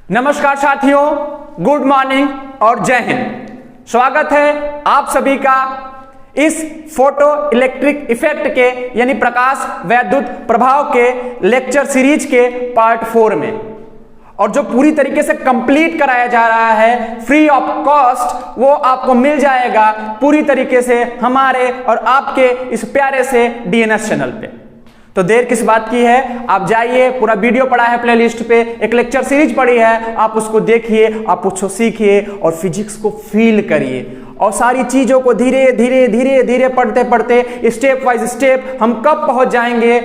नमस्कार साथियों, good morning और जय हिंद। स्वागत है आप सभी का इस फोटो इलेक्ट्रिक इफेक्ट के यानी प्रकाश वैद्युत प्रभाव के लेक्चर सीरीज के पार्ट 4 में, और जो पूरी तरीके से कंप्लीट कराया जा रहा है फ्री ऑफ कॉस्ट, वो आपको मिल जाएगा पूरी तरीके से हमारे और आपके इस प्यारे से डीएनएस चैनल पे। तो देर किस बात की है, आप जाइए, पूरा वीडियो पड़ा है प्लेलिस्ट पे, एक लेक्चर सीरीज पड़ी है, आप उसको देखिए, आप उसको सीखिए और फिजिक्स को फील करिए और सारी चीजों को धीरे धीरे धीरे धीरे पढ़ते पढ़ते स्टेप वाइज स्टेप हम कब पहुंच जाएंगे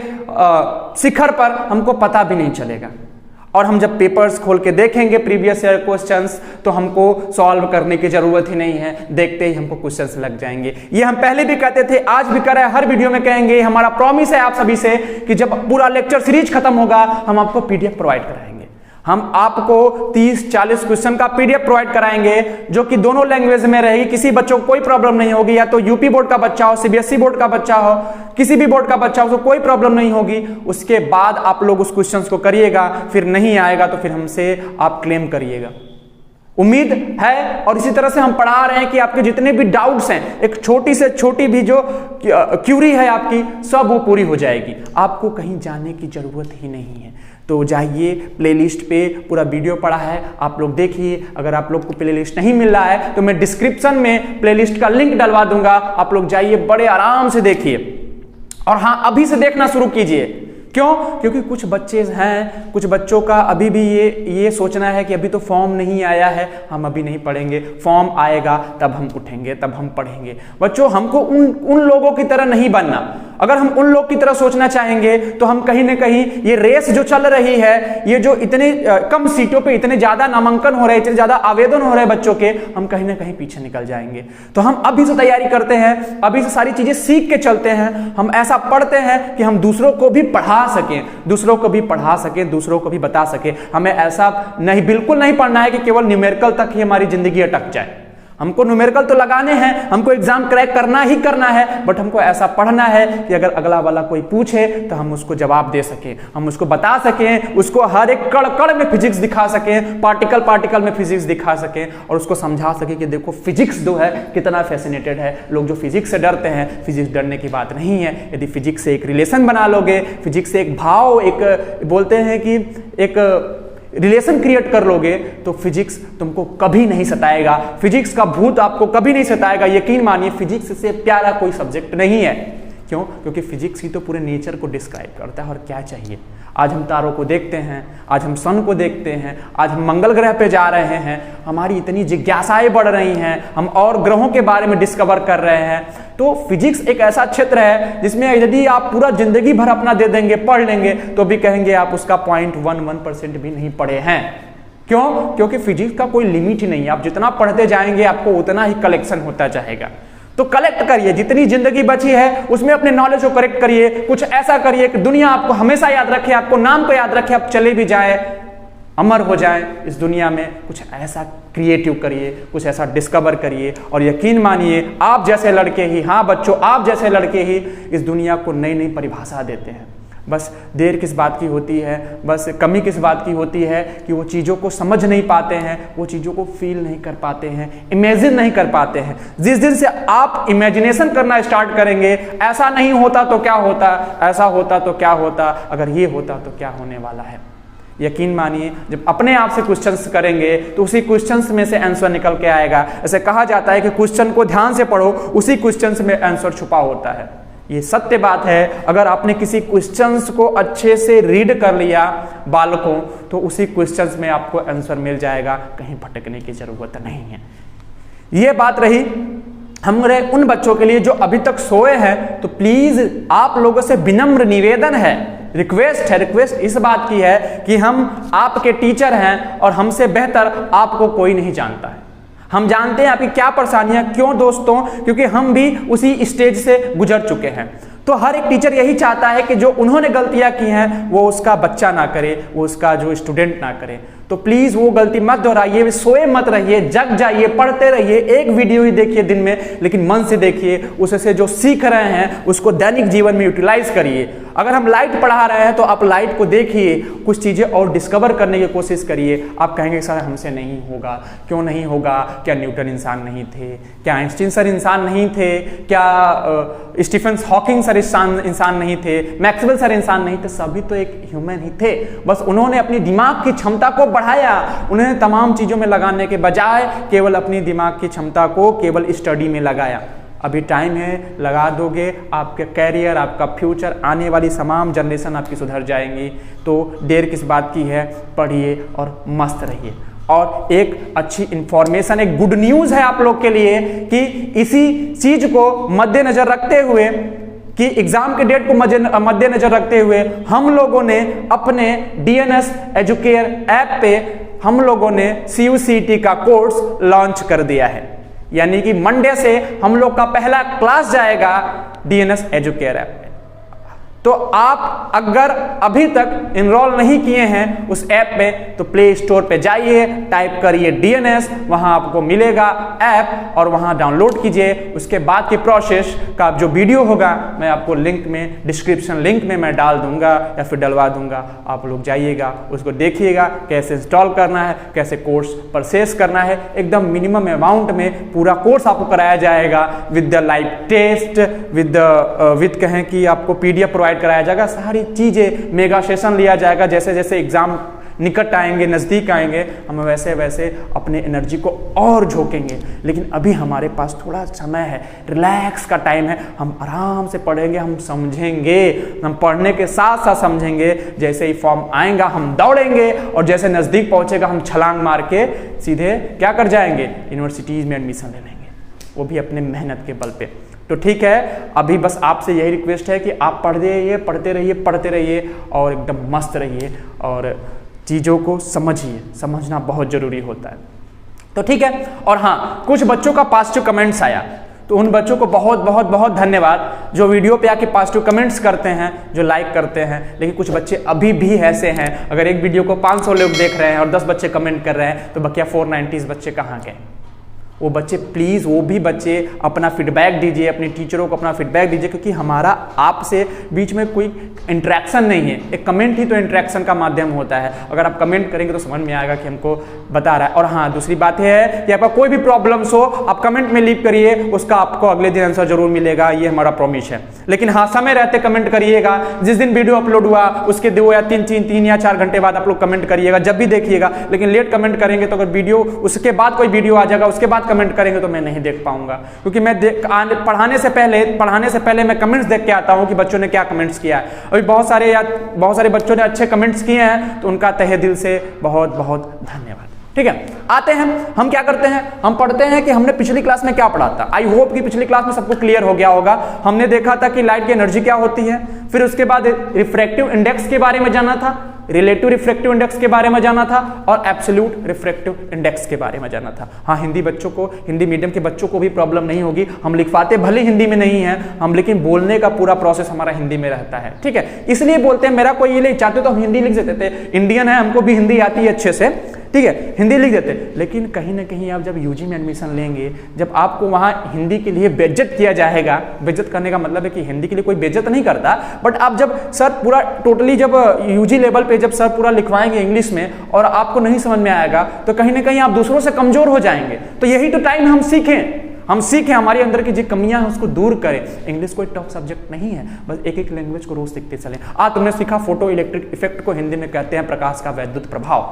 शिखर पर, हमको पता भी नहीं चलेगा। और हम जब पेपर्स खोल के देखेंगे प्रीवियस ईयर क्वेश्चंस, तो हमको सॉल्व करने की जरूरत ही नहीं है, देखते ही हमको क्वेश्चंस लग जाएंगे। ये हम पहले भी कहते थे, आज भी कर रहे हैं, हर वीडियो में कहेंगे। हमारा प्रॉमिस है आप सभी से कि जब पूरा लेक्चर सीरीज खत्म होगा हम आपको पीडीएफ प्रोवाइड कराएंगे। हम आपको 30-40 क्वेश्चन का पीडीएफ प्रोवाइड कराएंगे जो कि दोनों लैंग्वेज में रहेगी। किसी बच्चों को कोई प्रॉब्लम नहीं होगी, या तो यूपी बोर्ड का बच्चा हो, सीबीएसई बोर्ड का बच्चा हो, किसी भी बोर्ड का बच्चा हो, तो कोई प्रॉब्लम नहीं होगी। उसके बाद आप लोग उस क्वेश्चंस को करिएगा, फिर नहीं आएगा तो फिर हमसे आप क्लेम करिएगा। उम्मीद है, और इसी तरह से हम पढ़ा रहे हैं कि आपके जितने भी डाउट्स हैं, एक छोटी से छोटी भी जो क्यूरी है आपकी, सब वो पूरी हो जाएगी। आपको कहीं जाने की जरूरत ही नहीं है। तो जाइए, प्लेलिस्ट पे पूरा वीडियो पड़ा है, आप लोग देखिए। अगर आप लोग को प्लेलिस्ट नहीं मिल रहा है तो मैं डिस्क्रिप्शन में प्लेलिस्ट का लिंक डलवा दूंगा, आप लोग जाइए, बड़े आराम से देखिए। और हाँ, अभी से देखना शुरू कीजिए। क्यों? क्योंकि कुछ बच्चे हैं, कुछ बच्चों का अभी भी ये सोचना है कि अभी तो फॉर्म नहीं आया है, हम अभी नहीं पढ़ेंगे, फॉर्म आएगा तब हम उठेंगे, तब हम पढ़ेंगे। बच्चों, हमको उन लोगों की तरह नहीं बनना। अगर हम उन लोग की तरह सोचना चाहेंगे तो हम कहीं ना कहीं ये रेस जो चल रही है, ये जो इतने कम सीटों पे इतने ज्यादा नामांकन हो रहे हैं, इतने ज्यादा आवेदन हो रहे हैं बच्चों के, हम कहीं ना कहीं पीछे निकल जाएंगे। तो हम अभी से तैयारी करते हैं, अभी से सारी चीजें सीख के चलते हैं। हम ऐसा पढ़ते हैं कि हम दूसरों को भी पढ़ा सकें, दूसरों को भी पढ़ा सकें, दूसरों को भी बता सकें। हमें ऐसा नहीं, बिल्कुल नहीं पढ़ना है कि केवल न्यूमेरिकल तक ही हमारी जिंदगी अटक जाए। हमको न्यूमेरिकल तो लगाने हैं, हमको एग्जाम क्रैक करना ही करना है, बट हमको ऐसा पढ़ना है कि अगर अगला वाला कोई पूछे तो हम उसको जवाब दे सकें, हम उसको बता सकें, उसको हर एक कण कण में फिजिक्स दिखा सकें, पार्टिकल पार्टिकल में फिजिक्स दिखा सकें, और उसको समझा सकें कि देखो फिजिक्स जो है कितना फैसिनेटेड है। लोग जो फिजिक्स से डरते हैं, फिजिक्स डरने की बात नहीं है। यदि फिजिक्स से एक रिलेशन बना लोगे, फिजिक्स से एक भाव, एक बोलते हैं कि एक रिलेशन क्रिएट कर लोगे, तो फिजिक्स तुमको कभी नहीं सताएगा, फिजिक्स का भूत आपको कभी नहीं सताएगा। यकीन मानिए, फिजिक्स से प्यारा कोई सब्जेक्ट नहीं है। क्यों? क्योंकि फिजिक्स ही तो पूरे नेचर को डिस्क्राइब करता है। और क्या चाहिए? आज हम तारों को देखते हैं, आज हम सन को देखते हैं, आज हम मंगल ग्रह पे जा रहे हैं, हमारी इतनी जिज्ञासाएं बढ़ रही हैं, हम और ग्रहों के बारे में डिस्कवर कर रहे हैं। तो फिजिक्स एक ऐसा क्षेत्र है जिसमें यदि आप पूरा जिंदगी भर अपना दे देंगे, पढ़ लेंगे, तो भी कहेंगे आप उसका 0.11% भी नहीं पढ़े हैं। क्यों? क्योंकि फिजिक्स का कोई लिमिट ही नहीं है। आप जितना पढ़ते जाएंगे आपको उतना ही कलेक्शन होता जाएगा। तो कलेक्ट करिए, जितनी जिंदगी बची है उसमें अपने नॉलेज को करेक्ट करिए। कुछ ऐसा करिए कि दुनिया आपको हमेशा याद रखे, आपको नाम को याद रखे, आप चले भी जाए, अमर हो जाए इस दुनिया में। कुछ ऐसा क्रिएटिव करिए, कुछ ऐसा डिस्कवर करिए, और यकीन मानिए आप जैसे लड़के ही, हाँ बच्चों, आप जैसे लड़के ही इस दुनिया को नई नई परिभाषा देते हैं। बस देर किस बात की होती है, बस कमी किस बात की होती है कि वो चीज़ों को समझ नहीं पाते हैं, वो चीज़ों को फील नहीं कर पाते हैं, इमेजिन नहीं कर पाते हैं। जिस दिन से आप इमेजिनेशन करना स्टार्ट करेंगे, ऐसा नहीं होता तो क्या होता, ऐसा होता तो क्या होता, अगर ये होता तो क्या होने वाला है, यकीन मानिए जब अपने आप से क्वेश्चंस करेंगे तो उसी क्वेश्चंस में से आंसर निकल के आएगा। ऐसे कहा जाता है कि क्वेश्चन को ध्यान से पढ़ो, उसी क्वेश्चंस में आंसर छुपा होता है। ये सत्य बात है। अगर आपने किसी क्वेश्चंस को अच्छे से रीड कर लिया बालकों, तो उसी क्वेश्चंस में आपको आंसर मिल जाएगा, कहीं भटकने की जरूरत नहीं है। ये बात रही हमारे उन बच्चों के लिए जो अभी तक सोए हैं। तो प्लीज आप लोगों से विनम्र निवेदन है, रिक्वेस्ट इस बात की है कि हम आपके टीचर हैं और हमसे बेहतर आपको कोई नहीं जानता है। हम जानते हैं आपकी क्या परेशानियां। क्यों दोस्तों? क्योंकि हम भी उसी स्टेज से गुजर चुके हैं। तो हर एक टीचर यही चाहता है कि जो उन्होंने गलतियां की हैं वो उसका बच्चा ना करे, वो उसका जो स्टूडेंट ना करे। तो तो प्लीज वो गलती मत दोहराइए, सोए मत रहिए, जग जाइए, पढ़ते रहिए। एक वीडियो ही देखिए दिन में, लेकिन मन से देखिए, उससे जो सीख रहे हैं उसको दैनिक जीवन में यूटिलाइज करिए। अगर हम लाइट पढ़ा रहे हैं तो आप लाइट को देखिए, कुछ चीजें और डिस्कवर करने की कोशिश करिए। आप कहेंगे सर हमसे नहीं होगा, क्यों नहीं होगा? क्या न्यूटन इंसान नहीं थे? क्या आइंस्टीन सर इंसान नहीं थे? क्या स्टीफन हॉकिंग सर इंसान नहीं थे? मैक्सवेल सर इंसान नहीं थे? सभी तो एक ह्यूमन ही थे, बस उन्होंने अपनी दिमाग की क्षमता को बढ़ाया। उन्होंने तमाम चीजों में लगाने के बजाय केवल अपनी दिमाग की क्षमता को केवल स्टडी में लगाया। अभी टाइम है, लगा दोगे, आपके कैरियर, आपका फ्यूचर, आने वाली तमाम जनरेशन आपकी सुधर जाएंगी। तो देर किस बात की है, पढ़िए और मस्त रहिए। और एक अच्छी इंफॉर्मेशन, एक गुड न्यूज़ है आप लोग के लिए कि इसी चीज को मद्देनजर रखते हुए, कि एग्जाम के डेट को मद्देनजर रखते हुए हम लोगों ने अपने DNS एजुकेयर ऐप पे हम लोगों ने CUCET का कोर्स लॉन्च कर दिया है। यानी कि मंडे से हम लोग का पहला क्लास जाएगा DNS एजुकेयर ऐप पे। तो आप अगर अभी तक इनरोल नहीं किए हैं उस ऐप पे, तो प्ले स्टोर पे जाइए, टाइप करिए DNS, वहां आपको मिलेगा ऐप और वहां डाउनलोड कीजिए। उसके बाद की प्रोसेस का जो वीडियो होगा मैं आपको लिंक में, डिस्क्रिप्शन लिंक में मैं डाल दूंगा या फिर डलवा दूंगा। आप लोग जाइएगा, उसको देखिएगा कैसे इंस्टॉल करना है, कैसे कोर्स परचेस करना है। एकदम मिनिमम अमाउंट में पूरा कोर्स आपको कराया जाएगा, with the live test, with कहें कि आपको PDF प्रोवाइड कराया जाएगा। सारी चीजें, मेगा सेशन लिया जाएगा। जैसे जैसे एग्जाम निकट आएंगे, नजदीक आएंगे, हम वैसे वैसे अपने एनर्जी को और झोंकेंगे। लेकिन अभी हमारे पास थोड़ा समय है, रिलैक्स का टाइम है, हम आराम से पढ़ेंगे, हम समझेंगे, हम पढ़ने के साथ साथ समझेंगे। जैसे ही फॉर्म आएगा हम दौड़ेंगे, और जैसे नजदीक पहुंचेगा हम छलांग मार के सीधे क्या कर जाएंगे, यूनिवर्सिटीज में एडमिशन ले लेंगे, वो भी अपने मेहनत के बल पे। तो ठीक है, अभी बस आपसे यही रिक्वेस्ट है कि आप पढ़ते रहिए और एकदम मस्त रहिए और चीज़ों को समझिए। समझना बहुत ज़रूरी होता है। तो ठीक है। और हाँ, कुछ बच्चों का पॉजिटिव कमेंट्स आया, तो उन बच्चों को बहुत बहुत बहुत धन्यवाद जो वीडियो पे आके पॉजिटिव कमेंट्स करते हैं, जो लाइक करते हैं। लेकिन कुछ बच्चे अभी भी ऐसे हैं, अगर एक वीडियो को 500 लोग देख रहे हैं और 10 बच्चे कमेंट कर रहे हैं, तो बकिया 490 बच्चे कहाँ गए? वो बच्चे प्लीज़, वो भी बच्चे अपना फीडबैक दीजिए, अपने टीचरों को अपना फीडबैक दीजिए, क्योंकि हमारा आपसे बीच में कोई इंटरेक्शन नहीं है। एक कमेंट ही तो इंटरेक्शन का माध्यम होता है। अगर आप कमेंट करेंगे तो समझ में आएगा कि हमको बता रहा है। और हाँ, दूसरी बात यह है कि आपका कोई भी प्रॉब्लम्स हो, आप कमेंट में लीव करिए, उसका आपको अगले दिन आंसर जरूर मिलेगा, ये हमारा प्रॉमिस है। लेकिन हाँ, समय रहते कमेंट करिएगा। जिस दिन वीडियो अपलोड हुआ उसके 2 या 3 या 4 घंटे बाद आप लोग कमेंट करिएगा, जब भी देखिएगा। लेकिन लेट कमेंट करेंगे तो अगर वीडियो उसके बाद कोई वीडियो आ जाएगा, उसके बाद कमेंट करेंगे तो मैं नहीं देख पाऊंगा, क्योंकि मैं पढ़ाने से पहले मैं कमेंट्स देख के आता हूं कि बच्चों ने क्या कमेंट्स किया है। अभी बहुत सारे बच्चों ने अच्छे कमेंट्स किए हैं, तो उनका तहे दिल से बहुत बहुत धन्यवाद। ठीक है, आते हैं हम क्या करते हैं, हम पढ़ते हैं कि हमने पिछली क्लास में क्या पढ़ा था। आई होप कि पिछली क्लास में सबको क्लियर हो गया होगा। हमने देखा था कि लाइट की एनर्जी क्या होती है, फिर उसके बाद रिफ्रैक्टिव इंडेक्स के बारे में जाना था, रिलेटिव रिफ्रैक्टिव इंडेक्स के बारे में जाना था, और एब्सोल्यूट रिफ्रैक्टिव इंडेक्स के बारे में जाना था। हाँ, हिंदी मीडियम के बच्चों को भी प्रॉब्लम नहीं होगी। हम लिखवाते भले हिंदी में नहीं है हम, लेकिन बोलने का पूरा प्रोसेस हमारा हिंदी में रहता है। ठीक है, इसलिए बोलते हैं। मेरा कोई ये नहीं चाहते तो हम हिंदी लिख देते थे, इंडियन है, हमको भी हिंदी आती है अच्छे से, ठीक है, हिंदी लिख देते। लेकिन कहीं ना कहीं आप जब यूजी में एडमिशन लेंगे, जब आपको वहां हिंदी के लिए बेइज्जत किया जाएगा, बेइज्जत करने का मतलब है कि हिंदी के लिए कोई बेइज्जत नहीं करता, बट आप जब सर पूरा टोटली जब यूजी लेवल पे जब सर पूरा लिखवाएंगे इंग्लिश में और आपको नहीं समझ में आएगा, तो कहीं ना कहीं आप दूसरों से कमजोर हो जाएंगे। तो यही तो टाइम हम सीखें, हमारे अंदर की जो कमियां हैं उसको दूर करें। इंग्लिश कोई टफ सब्जेक्ट नहीं है, बस एक लैंग्वेज को रोज सीखते चलें। तुमने सीखा फोटो इलेक्ट्रिक इफेक्ट को हिंदी में कहते हैं प्रकाश का वैद्युत प्रभाव,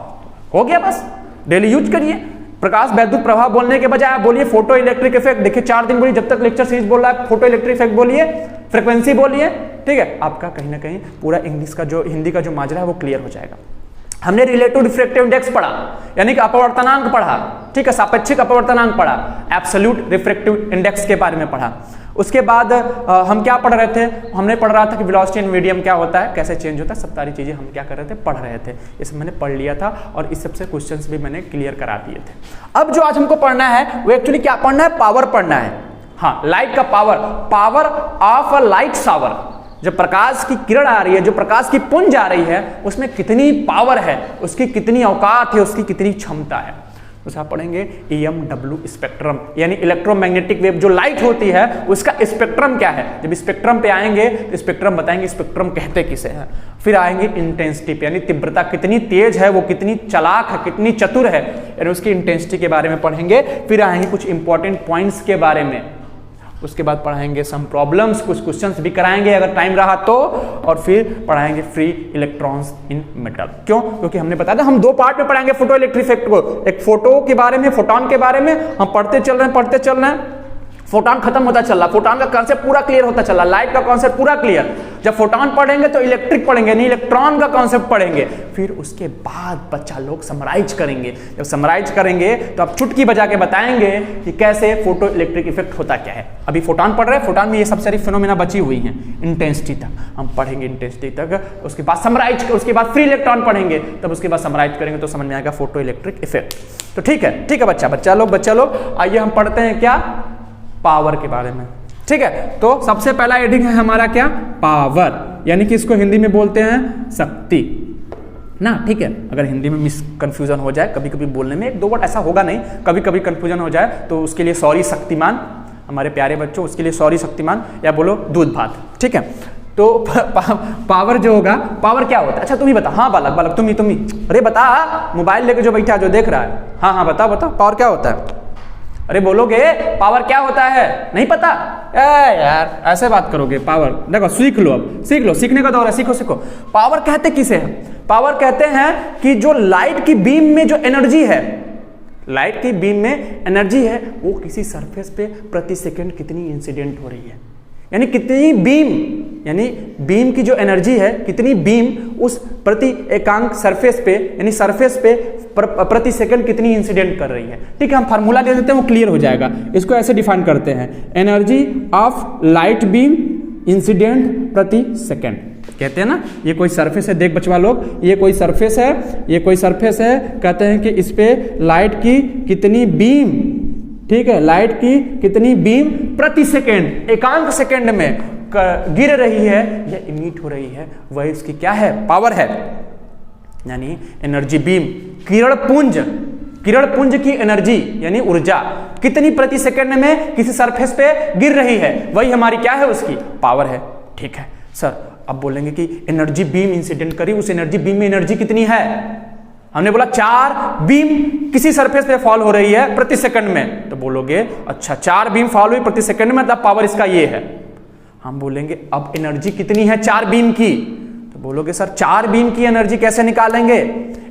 हो गया, बस डेली यूज करिए। प्रकाश वैद्युत प्रभाव बोलने के बजाय आप बोलिए फोटो इलेक्ट्रिक इफेक्ट। देखिए 4 दिन बोलिए, जब तक लेक्चर सीरीज बोल रहा है फोटो इलेक्ट्रिक इफेक्ट बोलिए, फ्रीक्वेंसी बोलिए, ठीक है, आपका कहीं ना कहीं पूरा इंग्लिश का जो हिंदी का जो माजरा है वो क्लियर हो जाएगा। हमने रिलेटिव रिफ्रैक्टिव इंडेक्स पढ़ा, यानी कि अपवर्तनांक पढ़ा, ठीक है, सापेक्षिक अपवर्तनांक पढ़ा, एब्सोल्यूट रिफ्रैक्टिव इंडेक्स के बारे में पढ़ा। उसके बाद हम क्या पढ़ रहे थे, हमने पढ़ रहा था कि वेलोसिटी एंड मीडियम क्या होता है, कैसे चेंज होता है, सब सारी चीजें हम क्या कर रहे थे, पढ़ रहे थे। ये सब मैंने पढ़ लिया था और इस सबसे क्वेश्चंस भी मैंने क्लियर करा दिए थे। अब जो आज हमको पढ़ना है वो एक्चुअली क्या पढ़ना है, पावर पढ़ना है। हाँ, लाइट का power of a light shower, जब प्रकाश की किरण आ रही है, जो प्रकाश की पुंज आ रही है, उसमें कितनी पावर है, उसकी कितनी औकात है, उसकी कितनी क्षमता है, उसे आप पढ़ेंगे EMW स्पेक्ट्रम, यानी इलेक्ट्रोमैग्नेटिक वेव जो लाइट होती है उसका स्पेक्ट्रम क्या है। जब स्पेक्ट्रम पे आएंगे तो स्पेक्ट्रम बताएंगे स्पेक्ट्रम कहते किसे हैं। फिर आएंगे इंटेंसिटी पे, यानी तीव्रता कितनी तेज है, वो कितनी चालाक है, कितनी चतुर है, यानी उसकी इंटेंसिटी के बारे में पढ़ेंगे। फिर आएंगे कुछ इंपॉर्टेंट पॉइंट्स के बारे में, उसके बाद पढ़ाएंगे सम प्रॉब्लम्स, कुछ क्वेश्चंस भी कराएंगे अगर टाइम रहा तो, और फिर पढ़ाएंगे फ्री इलेक्ट्रॉन्स इन मेटल। क्यों? क्योंकि हमने बताया था हम दो पार्ट में पढ़ाएंगे फोटो इलेक्ट्रिक इफेक्ट को, एक फोटो के बारे में, फोटोन के बारे में हम पढ़ते चल रहे हैं, फोटोन खत्म होता चल रहा, फोटोन का कॉन्सेप्ट पूरा क्लियर होता चला, लाइट का कॉन्सेप्ट पूरा क्लियर। जब फोटोन पढ़ेंगे तो इलेक्ट्रिक पढ़ेंगे, नहीं इलेक्ट्रॉन का कॉन्सेप्ट पढ़ेंगे। फिर उसके बाद बच्चा लोग समराइज करेंगे, जब समराइज करेंगे तो आप चुटकी बजा के बताएंगे कि कैसे फोटो इलेक्ट्रिक इफेक्ट होता क्या है। अभी फोटोन पढ़ रहे हैं, फोटोन में ये सब सारी फिनोमेना बची हुई हैं, इंटेंसिटी तक हम पढ़ेंगे, इंटेंसिटी तक, उसके बाद समराइज, उसके बाद फ्री इलेक्ट्रॉन पढ़ेंगे, तब उसके बाद समराइज करेंगे तो समझ में आएगा फोटो इलेक्ट्रिक इफेक्ट। तो ठीक है बच्चा लोग आइए हम पढ़ते हैं क्या, पावर के बारे में। ठीक है, तो सबसे पहला हेडिंग है हमारा क्या, पावर, यानी कि इसको हिंदी में बोलते हैं शक्ति ना। ठीक है, अगर हिंदी में मिस कंफ्यूजन हो जाए कभी कभी बोलने में, एक दो वर्ड ऐसा होगा नहीं, कभी कभी कंफ्यूजन हो जाए तो उसके लिए सॉरी शक्तिमान, हमारे प्यारे बच्चों, उसके लिए सॉरी शक्तिमान, या बोलो दूध भात। ठीक है, तो पावर जो होगा, पावर क्या होता है? अच्छा तुम ही बता। हाँ बालक तुम ही अरे बता, मोबाइल लेके जो बैठा जो देख रहा है, हाँ बताओ पावर क्या होता है? अरे बोलोगे पावर क्या होता है, नहीं पता? यार ऐसे बात करोगे, पावर देखो सीख लो, अब सीखने का दौर है, सीखो। पावर कहते किसे हैं? पावर कहते हैं कि जो लाइट की बीम में जो एनर्जी है, लाइट की बीम में एनर्जी है, वो किसी सरफेस पे प्रति सेकंड कितनी इंसिडेंट हो रही है, यानी कितनी बीम, यानी बीम की जो एनर्जी है, कितनी बीम उस प्रति एकांक सरफेस पे, यानी सरफेस पे प्रति सेकंड कितनी इंसिडेंट कर रही है। ठीक है, हम फार्मूला दे देते हैं, वो क्लियर हो जाएगा। इसको ऐसे डिफाइन करते हैं, energy of light beam incident प्रति सेकंड, कहते हैं ना। ये कोई सरफेस है, देख बचवा लोग, ये कोई सरफेस है, कहते हैं कि इस पे लाइट की कितनी बीम, ठीक है, लाइट की कितनी बीम प्रति सेकंड, एकांक सेकंड में गिर रही है या इमिट हो रही है, वही उसकी क्या है, पावर है। यानी एनर्जी बीम, किरण पुंज की एनर्जी यानी ऊर्जा कितनी प्रति सेकंड में किसी सरफेस पे गिर रही है, वही हमारी क्या है, उसकी पावर है। ठीक है सर, अब बोलेंगे कि एनर्जी बीम इंसिडेंट करी, उस एनर्जी बीम में एनर्जी कितनी है? हमने बोला 4 बीम किसी सरफेस पे फॉल हो रही है प्रति सेकंड में, तो बोलोगे अच्छा 4 बीम फॉल हुई प्रति सेकंड में, मतलब पावर इसका ये है। हम बोलेंगे अब एनर्जी कितनी है 4 बीम की, तो बोलोगे सर 4 बीम की एनर्जी कैसे निकालेंगे?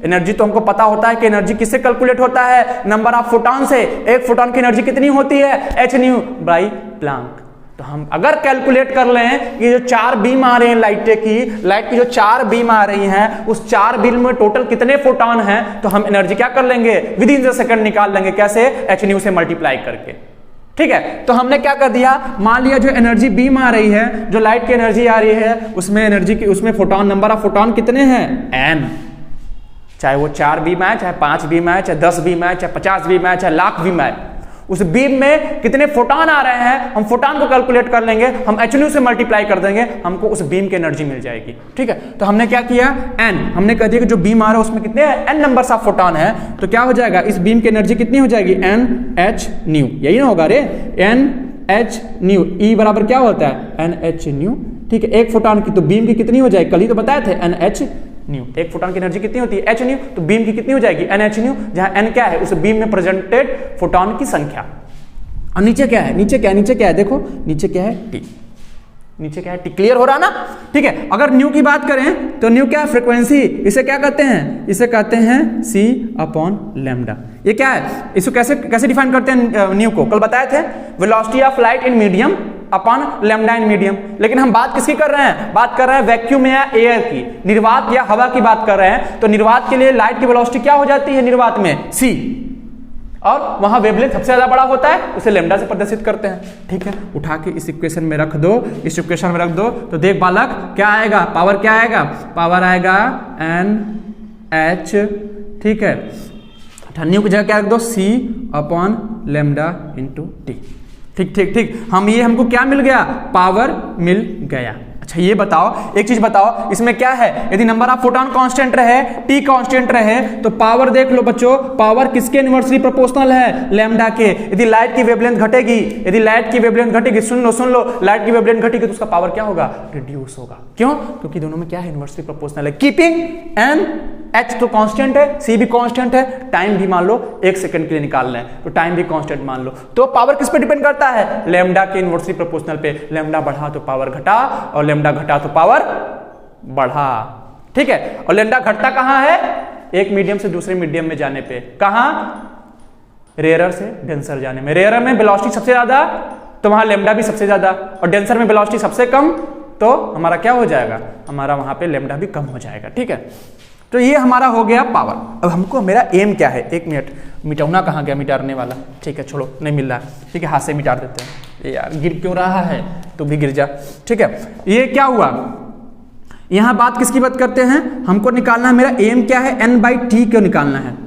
एनर्जी तो हमको पता होता है कि एनर्जी किससे कैलकुलेट होता है, नंबर ऑफ फोटॉन से। एक फोटॉन की एनर्जी कितनी होती है, h/प्लैंक। तो हम अगर कैलकुलेट कर लें कि जो 4 बीम आ रहे हैं लाइट की जो 4 बीम आ रही हैं, उस 4 बीम में टोटल कितने फोटॉन हैं, तो हम एनर्जी क्या कर लेंगे, विद इन द सेकंड निकाल लेंगे। कैसे? h से मल्टीप्लाई करके। ठीक है, तो हमने क्या कर दिया, मान लिया जो एनर्जी बीम आ रही है, जो लाइट की एनर्जी आ रही है, उसमें फोटॉन, नंबर ऑफ फोटॉन कितने हैं, n। चाहे वो 4 बीम आए, चाहे 5 बीम आए, चाहे 10 बीम आए, चाहे 50 बीम आए, चाहे लाख बीम आए, उस बीम में कितने फोटॉन आ रहे हैं, हम फोटॉन को कैलकुलेट कर लेंगे, हम h से मल्टीप्लाई कर देंगे, हमको उस बीम की एनर्जी मिल जाएगी। ठीक है, तो हमने क्या किया, n, हमने कह दिया कि जो बीम आ रहा है उसमें कितने n नंबर्स ऑफ फोटॉन है, तो क्या हो जाएगा, इस बीम की एनर्जी कितनी हो जाएगी, Nhν। यही ना होगा रे, Nhν। E बराबर क्या होता है, Nhν। ठीक है, एक फोटॉन की तो बीम की कितनी हो जाएगी, कल ही तो बताए थे, Nhν। एक फोटॉन की एनर्जी कितनी होती है, hν, तो बीम की कितनी हो जाएगी, Nhν, जहां n क्या है, उस बीम में प्रेजेंटेड फोटॉन की संख्या। और नीचे क्या है, नीचे क्या है, देखो नीचे क्या है, T। नीचे क्या है, T। क्लियर हो रहा ना? ठीक है, अगर न्यू की बात करें तो न्यू क्या है, फ्रीक्वेंसी। इसे क्या कहते हैं, इसे कहते हैं c/λ। ये क्या है, इसको कैसे डिफाइन करते हैं न्यू को, कल बताए थे, velocity of light in medium upon lambda in medium. लेकिन हम बात किसकी कर रहे हैं, बात कर रहे हैं वैक्यूम या एयर की, निर्वात या हवा की बात कर रहे हैं। तो निर्वात के लिए लाइट की वेलोसिटी क्या हो जाती है निर्वात में, c, और वहां वेवलेंथ सबसे ज्यादा बड़ा होता है, उसे लैम्डा से प्रदर्शित करते हैं। ठीक है, उठा के इस इक्वेशन में रख दो, तो देख बालक क्या आएगा, पावर क्या आएगा, पावर आएगा NH। ठीक है, न्यू की जगह क्या रख दो, c/λ × T। ठीक, हमको क्या मिल गया, पावर मिल गया। अच्छा ये बताओ, एक चीज बताओ, इसमें क्या है, यदि नंबर ऑफ फोटॉन कांस्टेंट रहे, टी कांस्टेंट रहे, तो पावर देख लो बच्चों, पावर किसके इनवर्सली प्रोपोर्शनल है, लैम्डा के। यदि लाइट की वेवलेंथ घटेगी, यदि लाइट की वेवलेंथ घटेगी, सुन लो, लाइट की वेवलेंथ घटेगी तो उसका पावर क्या होगा, रिड्यूस होगा। क्यों? क्योंकि दोनों में क्या है, इनवर्सली प्रोपोर्शनल है। कीपिंग एन एच तो कांस्टेंट है, सी भी कांस्टेंट है, टाइम भी मान लो 1 सेकंड के लिए निकालना है तो टाइम भी कांस्टेंट मान लो। तो पावर किस पे डिपेंड करता है, लैम्डा के इनवर्सली प्रोपोर्शनल पे। लैम्डा बढ़ा तो पावर घटा, और लैम्डा घटा तो पावर बढ़ा। ठीक है, और लैम्डा घटता कहां है, एक मीडियम से दूसरे मीडियम में जाने पे। कहां, रेयरर से डेंसर जाने में। रेयरर में वेलोसिटी सबसे ज्यादा तो वहां लैम्डा भी सबसे ज्यादा, और डेंसर में वेलोसिटी सबसे कम तो हमारा क्या हो जाएगा, हमारा वहां पे लैम्डा भी कम हो जाएगा। ठीक है, तो ये हमारा हो गया पावर। अब हमको मेरा एम क्या है, एक मिनट, मिटाना कहाँ गया, मिटाने वाला। ठीक है छोड़ो, नहीं मिल रहा है, ठीक है हाथ से मिटा देते हैं। यार गिर क्यों रहा है, तू भी गिर जा। ठीक है, ये क्या हुआ, यहां बात किसकी बात करते हैं, हमको निकालना है मेरा एम क्या है, एन बाई टी क्यों निकालना है।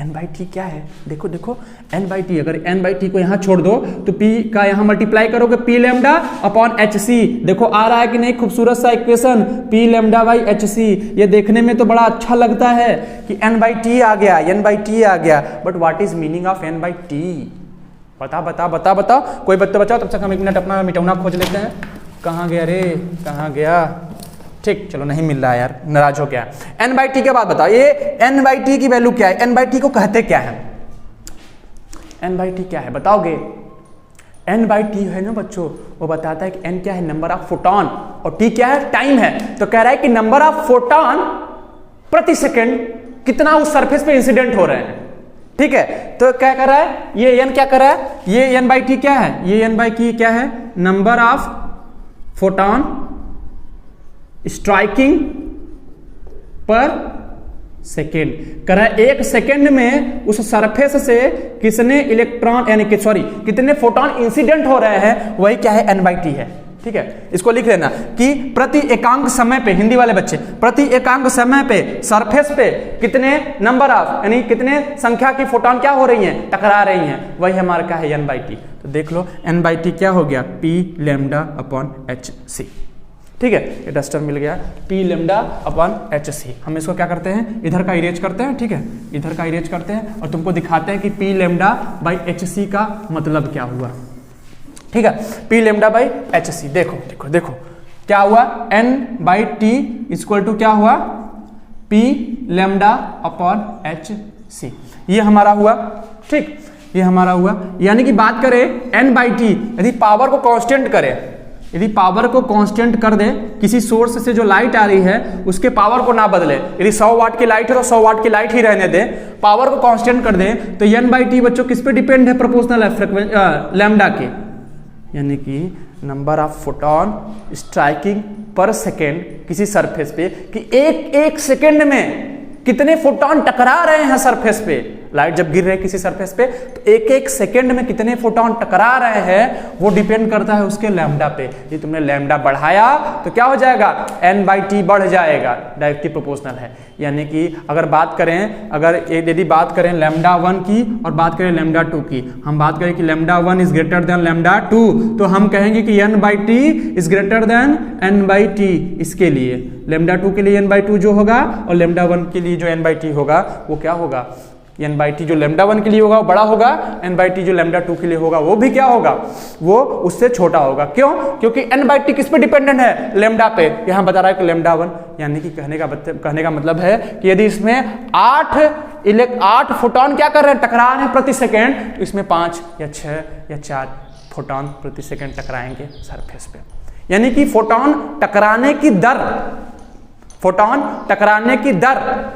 एन बाई टी क्या है, देखो देखो एन बाई टी, अगर एन बाई टी को यहां छोड़ दो तो पी का यहां मल्टीप्लाई करोगे P lambda upon H C. देखो आ रहा है कि नहीं, खूबसूरत सा equation, P lambda by H C. ये देखने में तो बड़ा अच्छा लगता है कि एन बाई टी आ गया, एन बाई टी आ गया, but what is meaning of N by T, बताओ कोई बच्चा बचाओ, तब तक हम 1 मिनट अपना मिटाना खोज लेते हैं। कहाँ गया रे, कहाँ गया, ठीक चलो नहीं मिल रहा है यार, नाराज हो गया। एन बाई टी के बाद बताओ, ये एन बाई टी की वैल्यू क्या है, एन बाई टी को कहते क्या है, एन बाई टी क्या है बताओगे। एन बाई टी है ना बच्चों, वो बताता है कि एन क्या है, नंबर ऑफ फोटॉन, और टी क्या है, टाइम है। तो कह रहा है कि नंबर ऑफ फोटॉन प्रति सेकेंड कितना उस सरफेस पे इंसिडेंट हो रहे हैं। ठीक है, तो क्या कर रहा है, ये एन क्या कर रहा है, ये एन बाई टी क्या है, ये एन बाई टी क्या है, नंबर ऑफ फोटॉन स्ट्राइकिंग पर सेकेंड। कर रहा है 1 सेकेंड में उस सरफेस से कितने इलेक्ट्रॉन यानी कि सॉरी कितने फोटॉन इंसिडेंट हो रहे हैं, वही क्या है, एन बाई टी है। ठीक है, इसको लिख लेना कि प्रति एकांक समय पे, हिंदी वाले बच्चे, प्रति एकांक समय पे सरफेस पे कितने नंबर ऑफ यानी कितने संख्या की फोटॉन क्या हो रही हैं, टकरा रही हैं, वही हमारा क्या है, एन बाई टी। तो देख लो एन बाई टी क्या हो गया, P lambda upon H C. ठीक है, ये डस्टर मिल गया, P lambda upon H C. हम इसको क्या करते हैं, इधर का इरेज करते हैं। ठीक है, इधर का इरेज करते हैं और तुमको दिखाते हैं कि P lambda by H C का मतलब क्या हुआ। ठीक है, P lambda by H C, देखो देखो देखो क्या हुआ, N by T equal to क्या हुआ, P lambda upon H C. ये हमारा हुआ। ठीक, ये हमारा हुआ, यानी कि बात करें एन बाई टी, यदि पावर को कांस्टेंट करें, यदि पावर को कांस्टेंट कर दे, किसी सोर्स से जो लाइट आ रही है उसके पावर को ना बदले, यदि 100 वाट की लाइट है तो 100 वाट की लाइट ही रहने दे, पावर को कांस्टेंट कर दे, तो एन बाई टी बच्चों किस पे डिपेंड है, प्रोपोर्शनल है लैम्डा के, यानी कि नंबर ऑफ फोटॉन स्ट्राइकिंग पर सेकेंड किसी सरफेस पे, कि एक सेकेंड में कितने फोटॉन टकरा रहे हैं सरफेस पे। लाइट जब गिर रही है किसी सरफेस पे तो एक सेकेंड में कितने फोटॉन टकरा रहे हैं वो डिपेंड करता है उसके लैम्डा पे। ये तुमने लैम्डा बढ़ाया तो क्या हो जाएगा, एन बाई टी बढ़ जाएगा, डायरेक्टली प्रोपोर्शनल है। यानी कि अगर बात करें, अगर यदि बात करें लैम्डा 1 की और बात करें लैम्डा 2 की, हम बात करें कि lambda 1 is greater than lambda 2, तो हम कहेंगे कि N by T is greater than N by T. इसके लिए लैम्डा 2 के लिए एन बाई 2 जो होगा और लैम्डा 1 के लिए जो एन बाई टी होगा वो क्या होगा, एन बाई टी जो लैम्डा 1 के लिए होगा वो बड़ा होगा, एन बाई टी जो लैम्डा 2 के लिए होगा वो भी क्या होगा, वो उससे छोटा होगा। क्यों, क्योंकि एन बाई टी किस पे डिपेंडेंट है, लैम्डा पे। यहां बता रहा है कि लैम्डा 1, यानी कि कहने का मतलब है कि यदि इसमें 8 फोटॉन क्या कर रहे हैं, टकरा रहे हैं प्रति सेकेंड, तो इसमें 5 या 6 या 4 फोटॉन प्रति सेकेंड टकराएंगे सरफेस पे। यानी कि फोटॉन टकराने की दर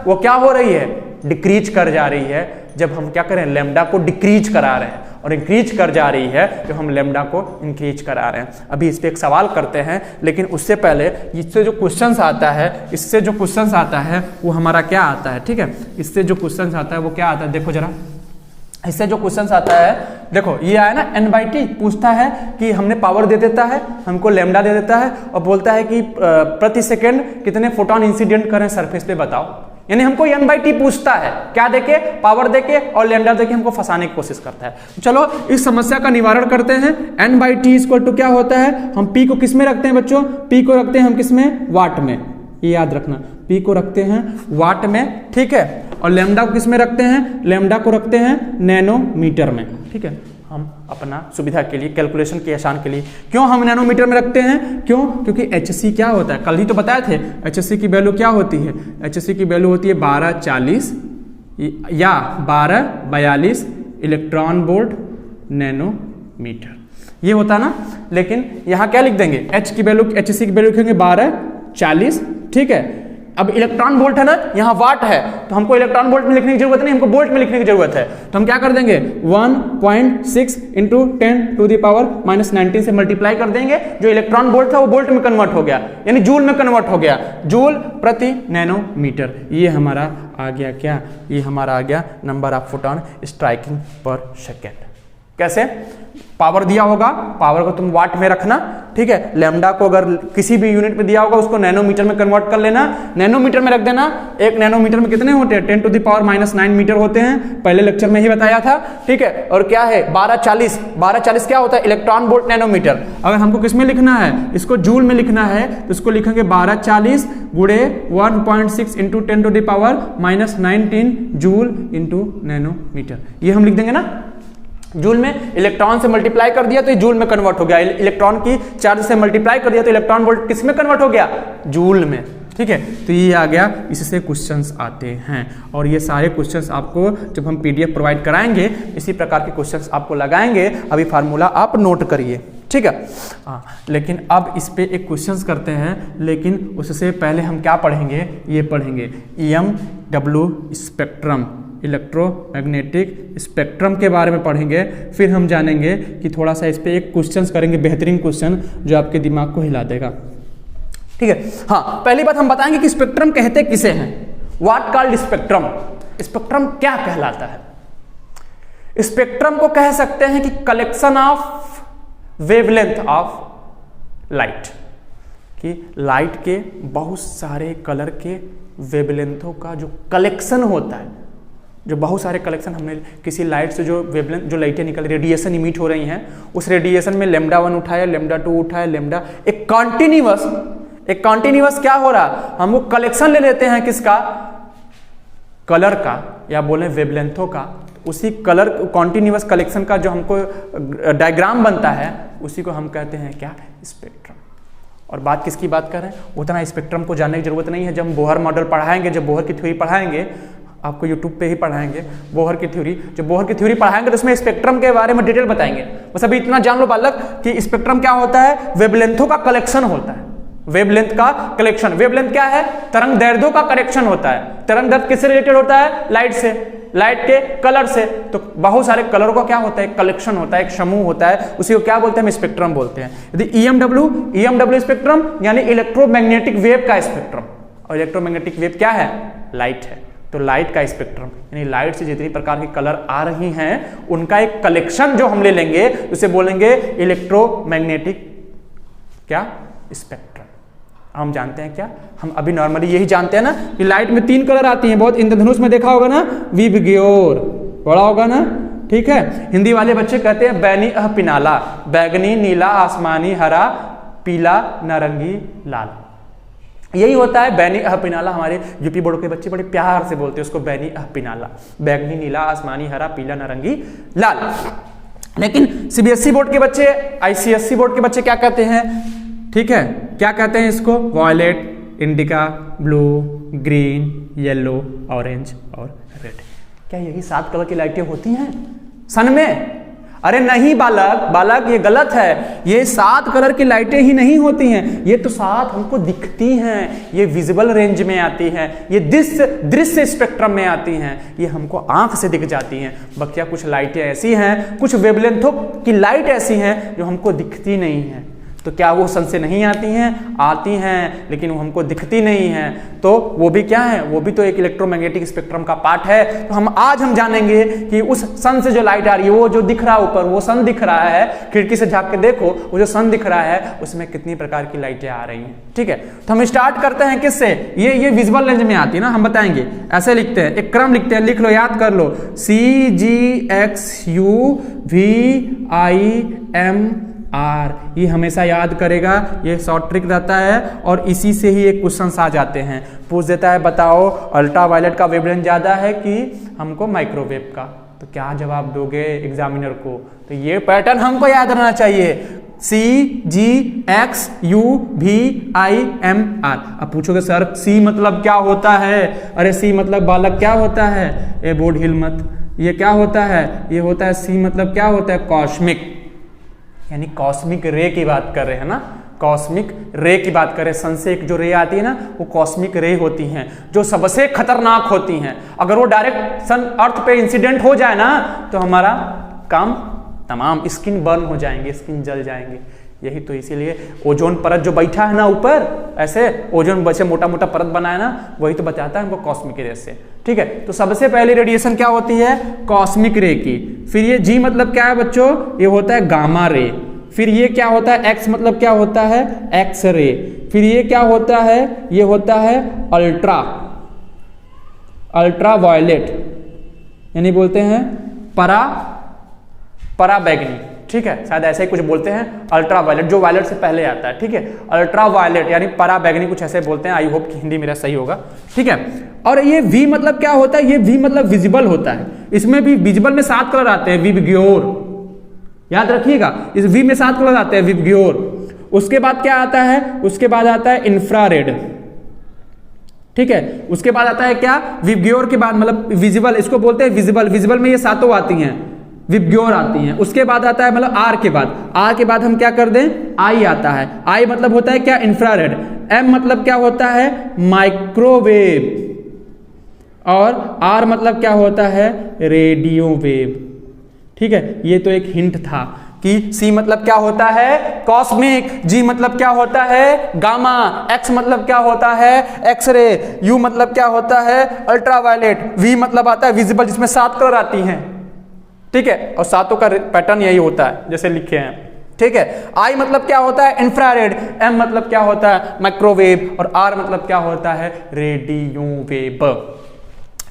वो क्या हो रही है, डिक्रीज कर जा रही है। जब हम क्या करें, लैम्डा को डिक्रीज करा रहे हैं, और इंक्रीज कर जा रही है तो हम लैम्डा को इंक्रीज करा रहे हैं। अभी इस पे एक सवाल करते हैं, लेकिन उससे पहले इससे जो क्वेश्चंस आता है वो हमारा क्या आता है। ठीक है, इससे जो क्वेश्चंस आता है वो क्या आता है, देखो जरा, इससे जो क्वेश्चंस आता है, देखो ये आया ना, एन बाई टी पूछता है कि हमने पावर दे देता है, हमको लैम्डा दे देता है और बोलता है कि प्रति सेकेंड कितने फोटॉन इंसिडेंट करें सरफेस पे बताओ। यानी हमको n/t पूछता है, क्या देके, पावर देके और लैम्डा देके हमको फंसाने की कोशिश करता है। चलो इस समस्या का निवारण करते हैं। n/t इक्वल टू क्या होता है, हम p को किस में रखते हैं बच्चों, p को रखते हैं हम किस में, वाट में, ये याद रखना, p को रखते हैं वाट में, ठीक है, और लैम्डा को किस में रखते हैं, लैम्डा को रखते हैं नैनोमीटर में, ठीक है। हम अपना सुविधा के लिए, कैलकुलेशन के आसान के लिए, क्यों हम नैनोमीटर में रखते हैं, क्यों, क्योंकि HC क्या होता है, कल ही तो बताए थे, HC की वैल्यू क्या होती है, HC की वैल्यू होती है 1240 या 1242 इलेक्ट्रॉन वोल्ट नैनोमीटर, ये होता है ना। लेकिन यहाँ क्या लिख देंगे, H की वैल्यू, HC की वैल्यू लिखेंगे 1240, ठीक है। अब इलेक्ट्रॉन वोल्ट है ना, यहाँ वाट है, तो हमको इलेक्ट्रॉन वोल्ट में लिखने की जरूरत नहीं, हमको वोल्ट में लिखने की जरूरत है। तो हम क्या कर देंगे, 1.6 इंटू 10⁻⁻19 से मल्टीप्लाई कर देंगे, जो इलेक्ट्रॉन वोल्ट था वो वोल्ट में कन्वर्ट हो गया, यानी जूल में कन्वर्ट हो गया, जूल प्रति नैनोमीटर। ये हमारा आ गया क्या, ये हमारा आ गया नंबर ऑफ फोटॉन स्ट्राइकिंग पर सेकेंड। कैसे, पावर दिया होगा, पावर को तुम वाट में रखना, ठीक है, लैम्डा को अगर किसी भी यूनिट में दिया होगा उसको नैनोमीटर में कन्वर्ट कर लेना, नैनोमीटर में रख देना। एक नैनोमीटर में कितने होते हैं, 10⁻⁻9 मीटर होते हैं, पहले लेक्चर में ही बताया था, ठीक है। और क्या है 1240 क्या होता है, इलेक्ट्रॉन वोल्ट नैनोमीटर। अगर हमको किस में लिखना है, इसको जूल में लिखना है, तो इसको लिखेंगे 1240 गुणे 1.6 इंटू 10⁻⁻19 जूल इंटू नैनोमीटर, ये हम लिख देंगे ना। जूल में इलेक्ट्रॉन से मल्टीप्लाई कर दिया तो ये जूल में कन्वर्ट हो गया, इलेक्ट्रॉन की चार्ज से मल्टीप्लाई कर दिया तो इलेक्ट्रॉन वोल्ट किस में कन्वर्ट हो गया, जूल में, ठीक है। तो ये आ गया, इससे क्वेश्चंस आते हैं, और ये सारे क्वेश्चंस आपको जब हम PDF प्रोवाइड कराएंगे इसी प्रकार के क्वेश्चंस आपको लगाएंगे। अभी फार्मूला आप नोट करिए, ठीक है। हाँ, लेकिन अब इस पे एक क्वेश्चंस करते हैं, लेकिन उससे पहले हम क्या पढ़ेंगे, ये पढ़ेंगे EMW स्पेक्ट्रम, इलेक्ट्रोमैग्नेटिक स्पेक्ट्रम के बारे में पढ़ेंगे। फिर हम जानेंगे कि थोड़ा सा इस पे एक क्वेश्चंस करेंगे, बेहतरीन क्वेश्चन जो आपके दिमाग को हिला देगा, ठीक है। हाँ, पहली बात हम बताएंगे कि स्पेक्ट्रम कहते किसे हैं, व्हाट कॉल्ड स्पेक्ट्रम, स्पेक्ट्रम क्या कहलाता है। स्पेक्ट्रम को कह सकते हैं कि collection of wavelength of light, कि लाइट के बहुत सारे कलर के वेवलेंथों का जो कलेक्शन होता है, जो बहुत सारे कलेक्शन, हमने किसी लाइट से जो वेवलेंथ, जो लाइटें निकल, रेडिएशन इमिट हो रही हैं, उस रेडिएशन में λ1 उठाया, λ2 उठाया, लैम्डा, एक कॉन्टिन्यूअस क्या हो रहा, हम वो कलेक्शन ले लेते हैं किसका, कलर का, या बोले वेवलेंथों का। उसी कलर कॉन्टिन्यूअस कलेक्शन का जो हमको डायग्राम बनता है, उसी को हम कहते हैं क्या, स्पेक्ट्रम। और बात किसकी बात कर रहे हैं, उतना स्पेक्ट्रम को जानने की जरूरत नहीं है। जब हम बोहर मॉडल पढ़ाएंगे, जब बोहर की थ्योरी पढ़ाएंगे, आपको यूट्यूब पे ही पढ़ाएंगे बोहर की थ्योरी, जब बोहर की थ्योरी पढ़ाएंगे तो उसमें स्पेक्ट्रम के बारे में डिटेल बताएंगे। बस अभी इतना जान लो बालक कि स्पेक्ट्रम क्या होता है, वेवलेंथों का कलेक्शन होता है, वेवलेंथ का कलेक्शन। वेवलेंथ क्या है, तरंग दैर्ध्यों का कलेक्शन होता है। तरंग दैर्ध्य किससे रिलेटेड होता है, लाइट से, लाइट के कलर से। तो बहुत सारे कलर का क्या होता है, कलेक्शन होता है, एक समूह होता है, उसी को क्या बोलते हैं, हम स्पेक्ट्रम बोलते हैं। यदि EMW स्पेक्ट्रम यानी इलेक्ट्रोमैग्नेटिक वेव का स्पेक्ट्रम, और इलेक्ट्रोमैग्नेटिक वेव क्या है, लाइट है। तो लाइट का स्पेक्ट्रम यानी लाइट से जितनी प्रकार के कलर आ रही हैं उनका एक कलेक्शन जो हम ले लेंगे, उसे बोलेंगे इलेक्ट्रोमैग्नेटिक क्या, स्पेक्ट्रम। हम जानते हैं क्या, हम अभी नॉर्मली यही जानते हैं ना कि लाइट में 3 कलर आती हैं, बहुत इंद्रधनुष में देखा होगा ना, विबग्योर पढ़ा होगा ना, ठीक है। हिंदी वाले बच्चे कहते हैं बैनी पिनाला, बैगनी, नीला, आसमानी, हरा, पीला, नारंगी, लाल, यही होता है बैनी पिनाला। हमारे यूपी बोर्ड के बच्चे बड़े प्यार से बोलते हैं उसको बैनी पिनाला, बैगनी, नीला, आसमानी, हरा, पीला, नारंगी, लाल। लेकिन CBSE बोर्ड के बच्चे, ICSE बोर्ड के बच्चे क्या कहते हैं, ठीक है, क्या कहते हैं इसको, violet, indigo, blue, green, yellow, orange और रेड। क्या यही 7 कलर की लाइटें होती हैं सन में? अरे नहीं बालक, ये गलत है। ये 7 कलर की लाइटें ही नहीं होती हैं, ये तो 7 हमको दिखती हैं, ये विजिबल रेंज में आती हैं, ये दृश्य स्पेक्ट्रम में आती हैं, ये हमको आंख से दिख जाती हैं। बकिया कुछ लाइटें ऐसी हैं, कुछ वेवलेंथों की लाइट ऐसी हैं जो हमको दिखती नहीं है। तो क्या वो सन से नहीं आती हैं? आती हैं, लेकिन वो हमको दिखती नहीं हैं। तो वो भी क्या है? वो भी तो एक इलेक्ट्रोमैग्नेटिक स्पेक्ट्रम का पार्ट है। तो आज हम जानेंगे कि उस सन से जो लाइट आ रही है, वो जो दिख रहा है ऊपर, वो सन दिख रहा है, खिड़की से झांक के देखो, वो जो सन दिख रहा है उसमें कितनी प्रकार की लाइटें आ रही हैं। ठीक है, तो हम स्टार्ट करते हैं किससे? ये विजुअल रेंज में आती है ना, हम बताएंगे। ऐसे लिखते हैं, एक क्रम लिखते हैं, लिख लो, याद कर लो, CGXUVIMR। ये हमेशा याद करेगा, ये शॉर्ट ट्रिक रहता है और इसी से ही एक क्वेश्चन आ जाते हैं। पूछ देता है बताओ अल्ट्रावायलेट का वेवलेंथ ज्यादा है कि हमको माइक्रोवेव का? तो क्या जवाब दोगे एग्जामिनर को? तो ये पैटर्न हमको याद रहना चाहिए, CGXUVIMR। अब पूछोगे सर C मतलब क्या होता है? अरे C मतलब बालक क्या होता है? ए बोर्ड हिल मत। ये क्या होता है? ये होता है C मतलब क्या होता है? कॉस्मिक, यानी कॉस्मिक रे की बात कर रहे हैं ना, कॉस्मिक रे की बात करें। सन से एक जो रे आती है ना, वो कॉस्मिक रे होती हैं, जो सबसे खतरनाक होती हैं। अगर वो डायरेक्ट सन अर्थ पे इंसिडेंट हो जाए ना, तो हमारा काम तमाम, स्किन बर्न हो जाएंगे, स्किन जल जाएंगे। यही तो इसीलिए ओजोन परत जो बैठा है ना ऊपर, ऐसे ओजोन वैसे मोटा मोटा परत बना है ना, वही तो बताता है हमको कॉस्मिक रे से। ठीक है, तो सबसे पहली रेडिएशन क्या होती है? कॉस्मिक रे की। फिर ये G मतलब क्या है बच्चों? ये होता है गामा रे। फिर ये क्या होता है? X मतलब क्या होता है? X ray. फिर ये क्या होता है? ये होता है अल्ट्रावायलेट, यानी बोलते हैं पराबैंगनी। ठीक है, शायद ऐसे ही कुछ बोलते हैं, अल्ट्रावायलेट जो वायलेट से पहले आता है। ठीक है, अल्ट्रावायलेट यानी पराबैंगनी, कुछ ऐसे बोलते हैं। आई होप कि हिंदी मेरा सही होगा। ठीक है, और ये V मतलब क्या होता है? ये V मतलब विजिबल होता है। इसमें भी विजिबल में 7 कलर आते हैं, विबग्योर, याद रखिएगा, इस V में 7 कलर आते हैं, विबग्योर। उसके बाद क्या आता है? उसके बाद आता है इंफ्रारेड। ठीक है, उसके बाद आता है क्या? विबग्योर के बाद मतलब विजिबल, इसको बोलते हैं विजिबल। विजिबल में ये 7 आती हैं, विबग्योर आती हैं। उसके बाद आता है मतलब R के बाद हम क्या कर दें? I आता है। I मतलब होता है क्या? इंफ्रारेड। M मतलब क्या होता है? माइक्रोवेव। और R मतलब क्या होता है? Radio wave. ठीक है, ये तो एक हिंट था कि C मतलब क्या होता है? कॉस्मिक। G मतलब क्या होता है? गामा। X मतलब क्या होता है? एक्सरे। U मतलब क्या होता है? अल्ट्रावायलेट। V मतलब आता है विजिबल, जिसमें 7 कलर आती हैं। ठीक है, और 7 का पैटर्न यही होता है जैसे लिखे हैं। ठीक है, I मतलब क्या होता है? इंफ्रारेड। M मतलब क्या होता है? माइक्रोवेव। और R मतलब क्या होता है? Radio wave.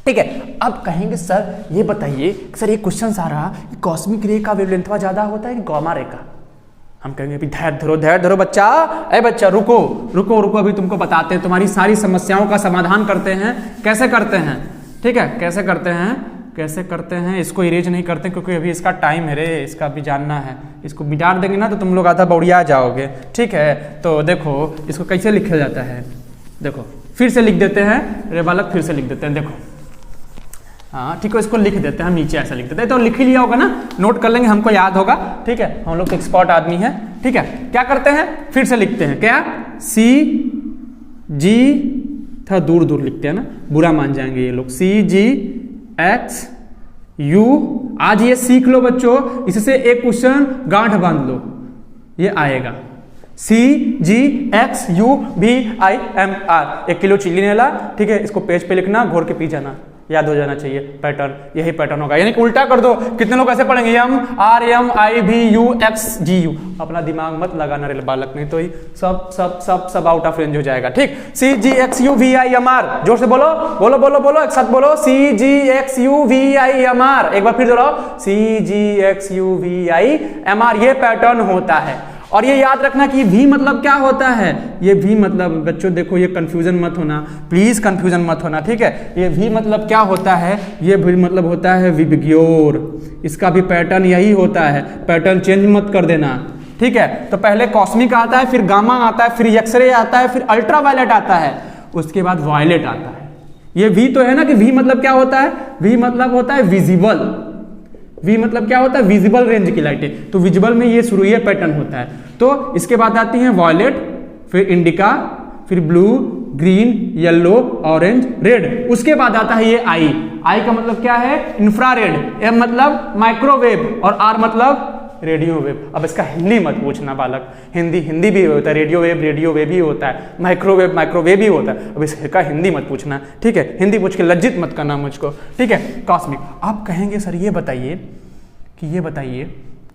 ठीक है, अब कहेंगे सर ये बताइए, सर ये क्वेश्चन आ रहा कि कॉस्मिक रे का वेवलेंथ ज्यादा होता है कि गामा रे का? हम कहेंगे अभी धैर्य धरो बच्चा। ए बच्चा रुको, अभी तुमको बताते हैं, तुम्हारी सारी समस्याओं का समाधान करते हैं। कैसे करते हैं? ठीक है, कैसे करते हैं? इसको इरेज नहीं करते क्योंकि अभी इसका टाइम है रे, इसका भी जानना है। इसको मिटा देंगे ना तो तुम लोग आधा बौड़िया जाओगे। ठीक है, तो देखो इसको कैसे लिखा जाता है। देखो फिर से लिख देते हैं रे बालक, फिर से लिख देते हैं। देखो हाँ ठीक है, इसको लिख देते हैं हम, नीचे ऐसा लिख देते हैं। तो लिख ही लिया होगा ना, नोट कर लेंगे, हमको याद होगा। ठीक है, हम लोग एक्सपर्ट आदमी हैं। ठीक है, क्या करते हैं? फिर से लिखते हैं क्या? CG, थोड़ा दूर लिखते हैं ना, बुरा मान जाएंगे ये लोग। CGXU। आज ये सीख लो बच्चों, इससे एक क्वेश्चन गांठ बांध लो, ये आएगा। CGXUVIMR। 1 किलो चिल्ली नेला। ठीक है, इसको पेज पे लिखना, घोर के पी जाना, याद हो जाना चाहिए पैटर्न। यही पैटर्न होगा, यानी कि उल्टा कर दो। कितने लोग ऐसे पढ़ेंगे? MRMIVUXGU। अपना दिमाग मत लगाना रे बालक, नहीं तो ही सब आउट ऑफ रेंज हो जाएगा। ठीक, CGXUVIMR। जोर से बोलो, एक साथ बोलो, CGXUVIMR। एक बार फिर दोहराओ, CGXUVIMR। ये पैटर्न होता है। और ये याद रखना कि V मतलब क्या होता है? ये V मतलब बच्चों देखो, ये कंफ्यूजन मत होना, प्लीज कंफ्यूजन मत होना। ठीक है, ये V मतलब क्या होता है? ये V मतलब होता है विबग्योर। इसका भी पैटर्न यही होता है, पैटर्न चेंज मत कर देना। ठीक है, तो पहले कॉस्मिक आता है, फिर गामा आता है, फिर एक्सरे आता है, फिर अल्ट्रावायलेट आता है, उसके बाद वायलेट आता है। ये V तो है ना कि V मतलब क्या होता है? V मतलब होता है विजिबल। V मतलब क्या होता है? विजिबल रेंज की लाइटें। तो विजिबल में ये शुरू ये पैटर्न होता है। तो इसके बाद आती हैं वॉयलेट, फिर इंडिका, फिर blue, green, yellow, orange, red. उसके बाद आता है ये I का मतलब क्या है? इंफ्रारेड। M मतलब माइक्रोवेव और R मतलब रेडियो वेव। अब इसका हिंदी मत पूछना बालक, हिंदी भी होता है, रेडियो वेव भी होता है, माइक्रोवेव भी होता है। अब इसका हिंदी मत पूछना, ठीक है, हिंदी पूछ के लज्जित मत करना मुझको, ठीक है। कॉस्मिक, आप कहेंगे सर ये बताइए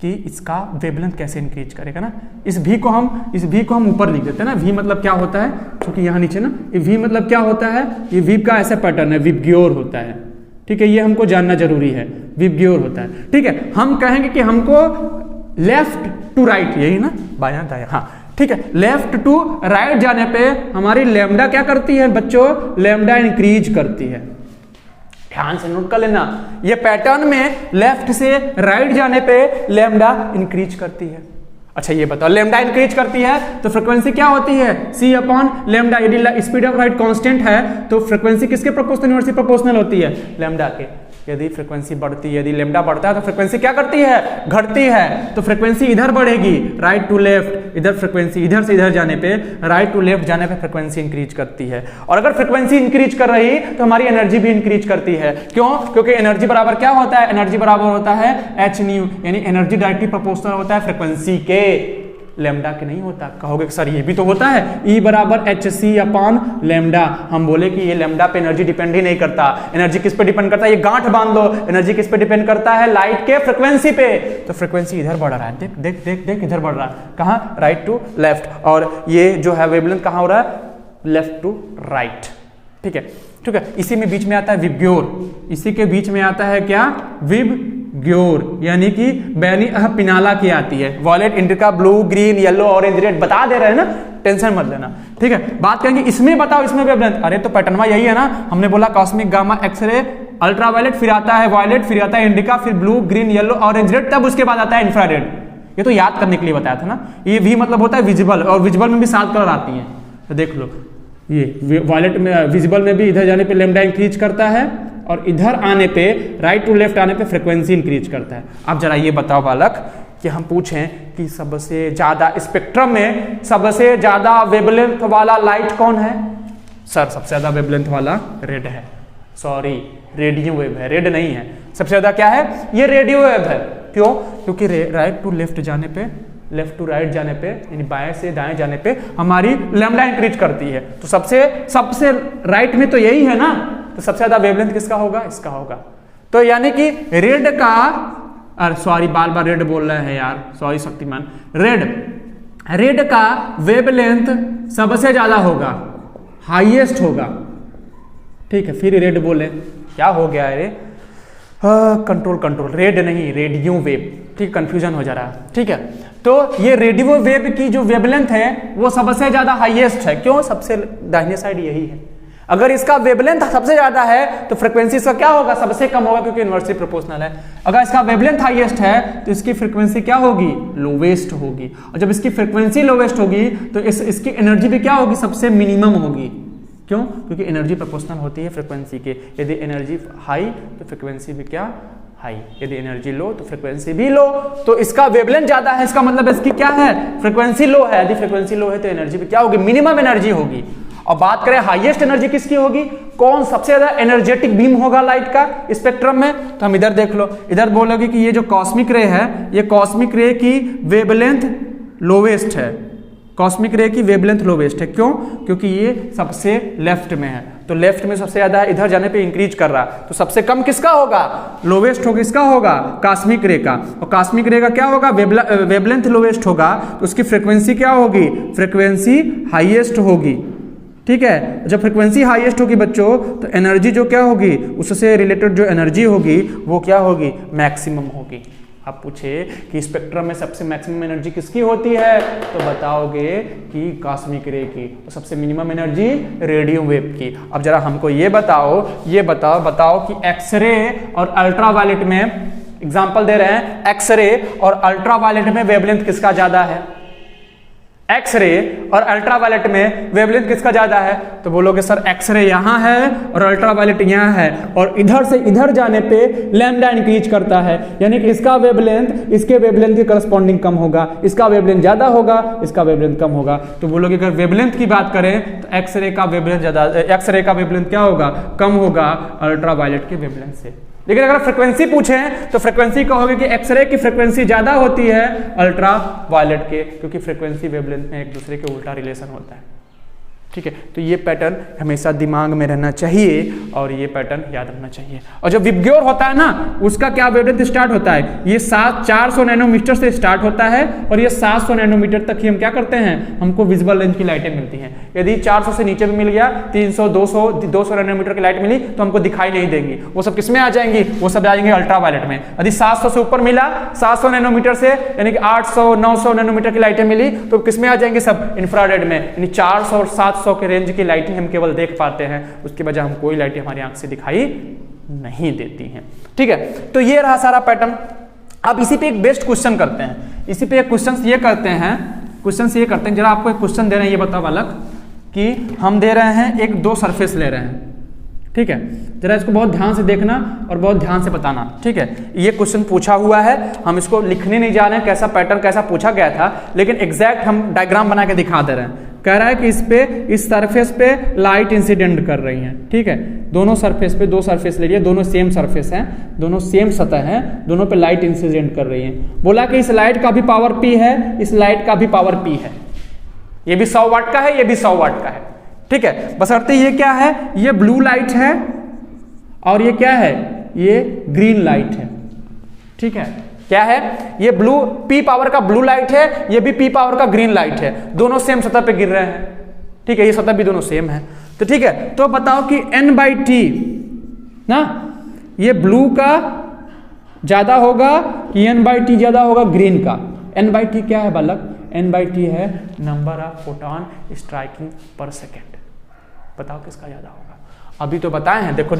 कि इसका वेवलेंथ कैसे इंक्रीज करेगा ना। इस v को हम ऊपर लिख देते हैं ना। v मतलब क्या होता है, क्योंकि यहाँ नीचे ना ये v मतलब क्या होता है, ये v का ऐसा पैटर्न है, विबग्योर होता है, ठीक है, ये हमको जानना जरूरी है, विबग्योर होता है, ठीक है। हम कहेंगे कि हमको लेफ्ट टू राइट, यही ना, बायां दायां, हाँ ठीक है, लेफ्ट टू राइट जाने पे हमारी लैम्डा क्या करती है बच्चों, लैम्डा इंक्रीज करती है। ध्यान से नोट कर लेना, ये पैटर्न में लेफ्ट से राइट जाने पे लैम्डा इंक्रीज करती है। अच्छा ये बताओ, लैम्डा इंक्रीज करती है तो फ्रीक्वेंसी क्या होती है, c अपॉन लैम्डा। यदि स्पीड ऑफ लाइट कांस्टेंट है तो फ्रीक्वेंसी किसके प्रोपोर्शनल, इनवर्सली प्रोपोर्शनल होती है, लैम्डा के। यदि फ्रीक्वेंसी बढ़ती है, यदि लैम्डा बढ़ता है तो फ्रीक्वेंसी क्या करती है, घटती है। तो फ्रीक्वेंसी इधर बढ़ेगी, राइट टू लेफ्ट, इधर फ्रीक्वेंसी इधर से इधर जाने पे, राइट टू लेफ्ट जाने पे फ्रीक्वेंसी इंक्रीज करती है। और अगर फ्रीक्वेंसी इंक्रीज कर रही तो हमारी एनर्जी भी इंक्रीज करती है। क्यों, क्योंकि एनर्जी बराबर क्या होता है, एनर्जी बराबर होता है h न्यू, यानी एनर्जी डायरेक्टली प्रोपोर्शनल होता है फ्रीक्वेंसी के, लैम्डा के नहीं होता। कहोगे सर ये भी तो होता है, E बराबर hc अपॉन लैम्डा। हम बोले कि ये लैम्डा पे एनर्जी डिपेंड ही नहीं करता। एनर्जी किस पे डिपेंड करता है, ये गांठ बांध लो, एनर्जी किस पे डिपेंड करता है, लाइट के फ्रीक्वेंसी पे। तो फ्रीक्वेंसी इधर बढ़ रहा है, देख देख देख देख इधर बढ़ रहा है, कहाँ, राइट टू लेफ्ट। और ये जो है वेवलेंथ कहाँ हो रहा है, लेफ्ट टू राइट, ठीक है, ठीक है। इसी में बीच में आता है विबग्योर, इसी के बीच में आता है क्या, विबग्योर, यानी कि बैनी पिनाला की आती है, violet, indigo, blue, green, yellow, orange, red, बता दे रहे हैं ना, टेंशन मत लेना, ठीक है। बात करेंगे इसमें, बताओ इसमें वेवलेंथ, अरे तो पैटर्न यही है ना, हमने बोला कॉस्मिक, गामा, एक्सरे, अल्ट्रावायलेट, फिर आता है वॉयलेट, फिर आता है इंडिका, फिर blue, green, yellow, orange, red, तब उसके बाद आता है इंफ्रारेड। ये तो याद करने के लिए बताया था ना। ये V मतलब होता है विजिबल, और विजिबल में भी 7 कलर आती हैं, तो देख लो, ये वॉयलेट में, विजिबल में भी इधर जाने पे लैम्डा इंक्रीज करता है, और इधर आने पे, राइट टू लेफ्ट आने पे फ्रीक्वेंसी इंक्रीज करता है। अब जरा ये बताओ बालक कि हम पूछें कि सबसे ज्यादा स्पेक्ट्रम में सबसे ज्यादा वेवलेंथ वाला लाइट कौन है, सर सबसे ज्यादा वेवलेंथ वाला रेड है, सॉरी रेडियो वेव है, रेड नहीं है। सबसे ज्यादा क्या है, ये रेडियो वेव है। क्यों, क्योंकि राइट टू लेफ्ट जाने पे, लेफ्ट टू राइट जाने पे, यानी बाएं से दाएं जाने पे हमारी लैम्डा इंक्रीज करती है। तो सबसे राइट में तो यही है ना, तो सबसे ज्यादा वेवलेंथ किसका होगा, इसका होगा। तो यानी कि रेड का, अरे सॉरी बार बार रेड बोल रहे हैं यार, सॉरी शक्तिमान, रेड का वेवलेंथ सबसे ज्यादा होगा, हाईएस्ट होगा, ठीक है। फिर रेड बोले, क्या हो गया अरे, कंट्रोल, रेड नहीं, रेडियो वेव, ठीक, कंफ्यूजन हो जा रहा है, ठीक है। तो ये रेडियो वेव की जो वेवलेंथ है वो सबसे ज्यादा हाईएस्ट है। क्यों, सबसे दाहिने साइड यही है। अगर इसका वेवलेंथ सबसे ज्यादा है तो फ्रीक्वेंसी इसका क्या होगा, सबसे कम होगा, क्योंकि इनवर्सली प्रोपोर्शनल है। अगर इसका वेवलेंथ हाईएस्ट है तो इसकी फ्रीक्वेंसी क्या होगी, लोवेस्ट होगी। और जब इसकी फ्रीक्वेंसी लोवेस्ट होगी तो इसकी एनर्जी भी क्या होगी, सबसे मिनिमम होगी। क्यों, क्योंकि एनर्जी प्रोपोर्शनल होती है फ्रीक्वेंसी के। यदि एनर्जी हाई तो फ्रीक्वेंसी भी क्या, हाई। यदि एनर्जी लो तो फ्रीक्वेंसी भी लो। तो इसका वेवलेंथ ज्यादा है, इसका मतलब इसकी क्या है, फ्रीक्वेंसी लो है। यदि फ्रीक्वेंसी लो है तो एनर्जी भी क्या होगी, मिनिमम एनर्जी होगी। और बात करें हाईएस्ट एनर्जी किसकी होगी, कौन सबसे ज्यादा एनर्जेटिक बीम होगा लाइट का स्पेक्ट्रम में, तो हम इधर देख लो, इधर बोलोगे कि ये जो कॉस्मिक रे है, ये कॉस्मिक रे की वेवलेंथ लोवेस्ट है, कॉस्मिक रे की वेवलेंथ लोवेस्ट है। क्यों, क्योंकि ये सबसे लेफ्ट में है, तो लेफ्ट में सबसे ज्यादा इधर जाने पे इंक्रीज कर रहा है। तो सबसे कम किसका होगा, लोवेस्ट होगा, इसका होगा कॉस्मिक रे का। और कॉस्मिक रे का क्या होगा, वेवलेंथ लोवेस्ट होगा, तो उसकी फ्रीक्वेंसी क्या होगी, फ्रीक्वेंसी हाईएस्ट होगी, ठीक है। जब फ्रीक्वेंसी हाईएस्ट होगी बच्चों तो एनर्जी जो क्या होगी, उससे रिलेटेड जो एनर्जी होगी वो क्या होगी, मैक्सिमम होगी। आप पूछे कि स्पेक्ट्रम में सबसे मैक्सिमम एनर्जी किसकी होती है, तो बताओगे कि कॉस्मिक रे की। तो सबसे मिनिमम एनर्जी रेडियो वेव की। अब जरा हमको ये बताओ कि एक्सरे और अल्ट्रावायलेट में, एग्जांपल दे रहे हैं, एक्सरे और अल्ट्रावायलेट में वेवलेंथ किसका ज्यादा है, एक्सरे और अल्ट्रावायलेट में वेवलेंथ किसका ज्यादा है, तो बोलोगे सर एक्सरे यहां है और अल्ट्रावायलेट यहां है, और इधर से इधर जाने पे लैम्डा इंक्रीज करता है, यानी कि इसका वेवलेंथ इसके वेवलेंथ के करस्पॉन्डिंग कम होगा, इसका वेवलेंथ ज्यादा होगा, इसका वेवलेंथ कम होगा। तो बोलोगे अगर वेवलेंथ की बात करें तो एक्सरे का वेवलेंथ ज्यादा, एक्सरे का वेवलेंथ क्या होगा, कम होगा अल्ट्रावायलेट के वेवलेंथ से। लेकिन अगर फ्रीक्वेंसी पूछें तो फ्रीक्वेंसी कहोगे कि एक्सरे की फ्रीक्वेंसी ज्यादा होती है अल्ट्रा वायलेट के, क्योंकि फ्रीक्वेंसी वेवलेंथ में एक दूसरे के उल्टा रिलेशन होता है। ठीक है, तो ये पैटर्न हमेशा दिमाग में रहना चाहिए और ये पैटर्न याद रखना चाहिए। और जो विबग्योर होता है ना, उसका क्या वेवलेंथ स्टार्ट होता है, ये 400 नैनोमीटर से स्टार्ट होता है और ये 700 नैनोमीटर तक ही हम क्या करते हैं, हमको विजिबल रेंज की लाइटें मिलती हैं। यदि 400 से नीचे भी मिल गया, 300 200 नैनोमीटर की लाइट मिली तो हमको दिखाई नहीं देंगी, वो सब किसमें आ जाएंगी, वो सब आ जाएंगे अल्ट्रा वायलेट में। यदि 700 से ऊपर मिला, 700 नैनोमीटर से यानी कि 800 900 नैनोमीटर की लाइटें मिली तो किसमें आ जाएंगे, सब इंफ्रारेड में। यानी 400 और 700 के रेंज की लाइटिंग हम केवल देख पाते हैं, उसके बजाय हम कोई लाइटें हमारी आंख से दिखाई नहीं देती हैं। ठीक है, तो ये रहा सारा पैटर्न। अब इसी पे एक बेस्ट क्वेश्चन करते हैं, इसी पे एक क्वेश्चन ये करते हैं, जरा आपको एक क्वेश्चन दे रहे हैं, ये बताओ बालक कि हम दे रहे हैं एक 2 सरफेस ले रहे हैं। ठीक है, जरा इसको बहुत ध्यान से देखना और बहुत ध्यान से बताना। ठीक है, ये क्वेश्चन पूछा हुआ है, हम इसको लिखने नहीं जा रहे हैं कैसा पैटर्न कैसा पूछा गया था, लेकिन एग्जैक्ट हम डायग्राम बना के दिखा दे रहे हैं। कह रहा है कि इस सरफेस पे लाइट इंसिडेंट कर रही हैं। ठीक है, दोनों सरफेस पे 2 सरफेस ले लिए, दोनों सेम सरफेस हैं, दोनों सेम सतह हैं, दोनों पे लाइट इंसिडेंट कर रही हैं। बोला कि इस लाइट का भी पावर P है, इस लाइट का भी पावर P है, ये भी 100 वाट का है, ये भी 100 वाट का है। ठीक है, बशर्ते ये क्या है, ये ब्लू लाइट है और ये क्या है, ये ग्रीन लाइट है। ठीक है, क्या है, ये ब्लू P पावर का ब्लू लाइट है, ये भी P पावर का ग्रीन लाइट है, दोनों सेम सतह पे गिर रहे हैं। ठीक है, ये सतह भी दोनों सेम है। तो ठीक है, तो बताओ कि N/T ना, ये ब्लू का ज्यादा होगा कि N/T ज्यादा होगा ग्रीन का। N/T क्या है बालक, N/T है नंबर ऑफ फोटॉन स्ट्राइकिंग पर सेकेंड। बताओ किसका ज्यादा होगा, अभी तो बताए हैं, देखो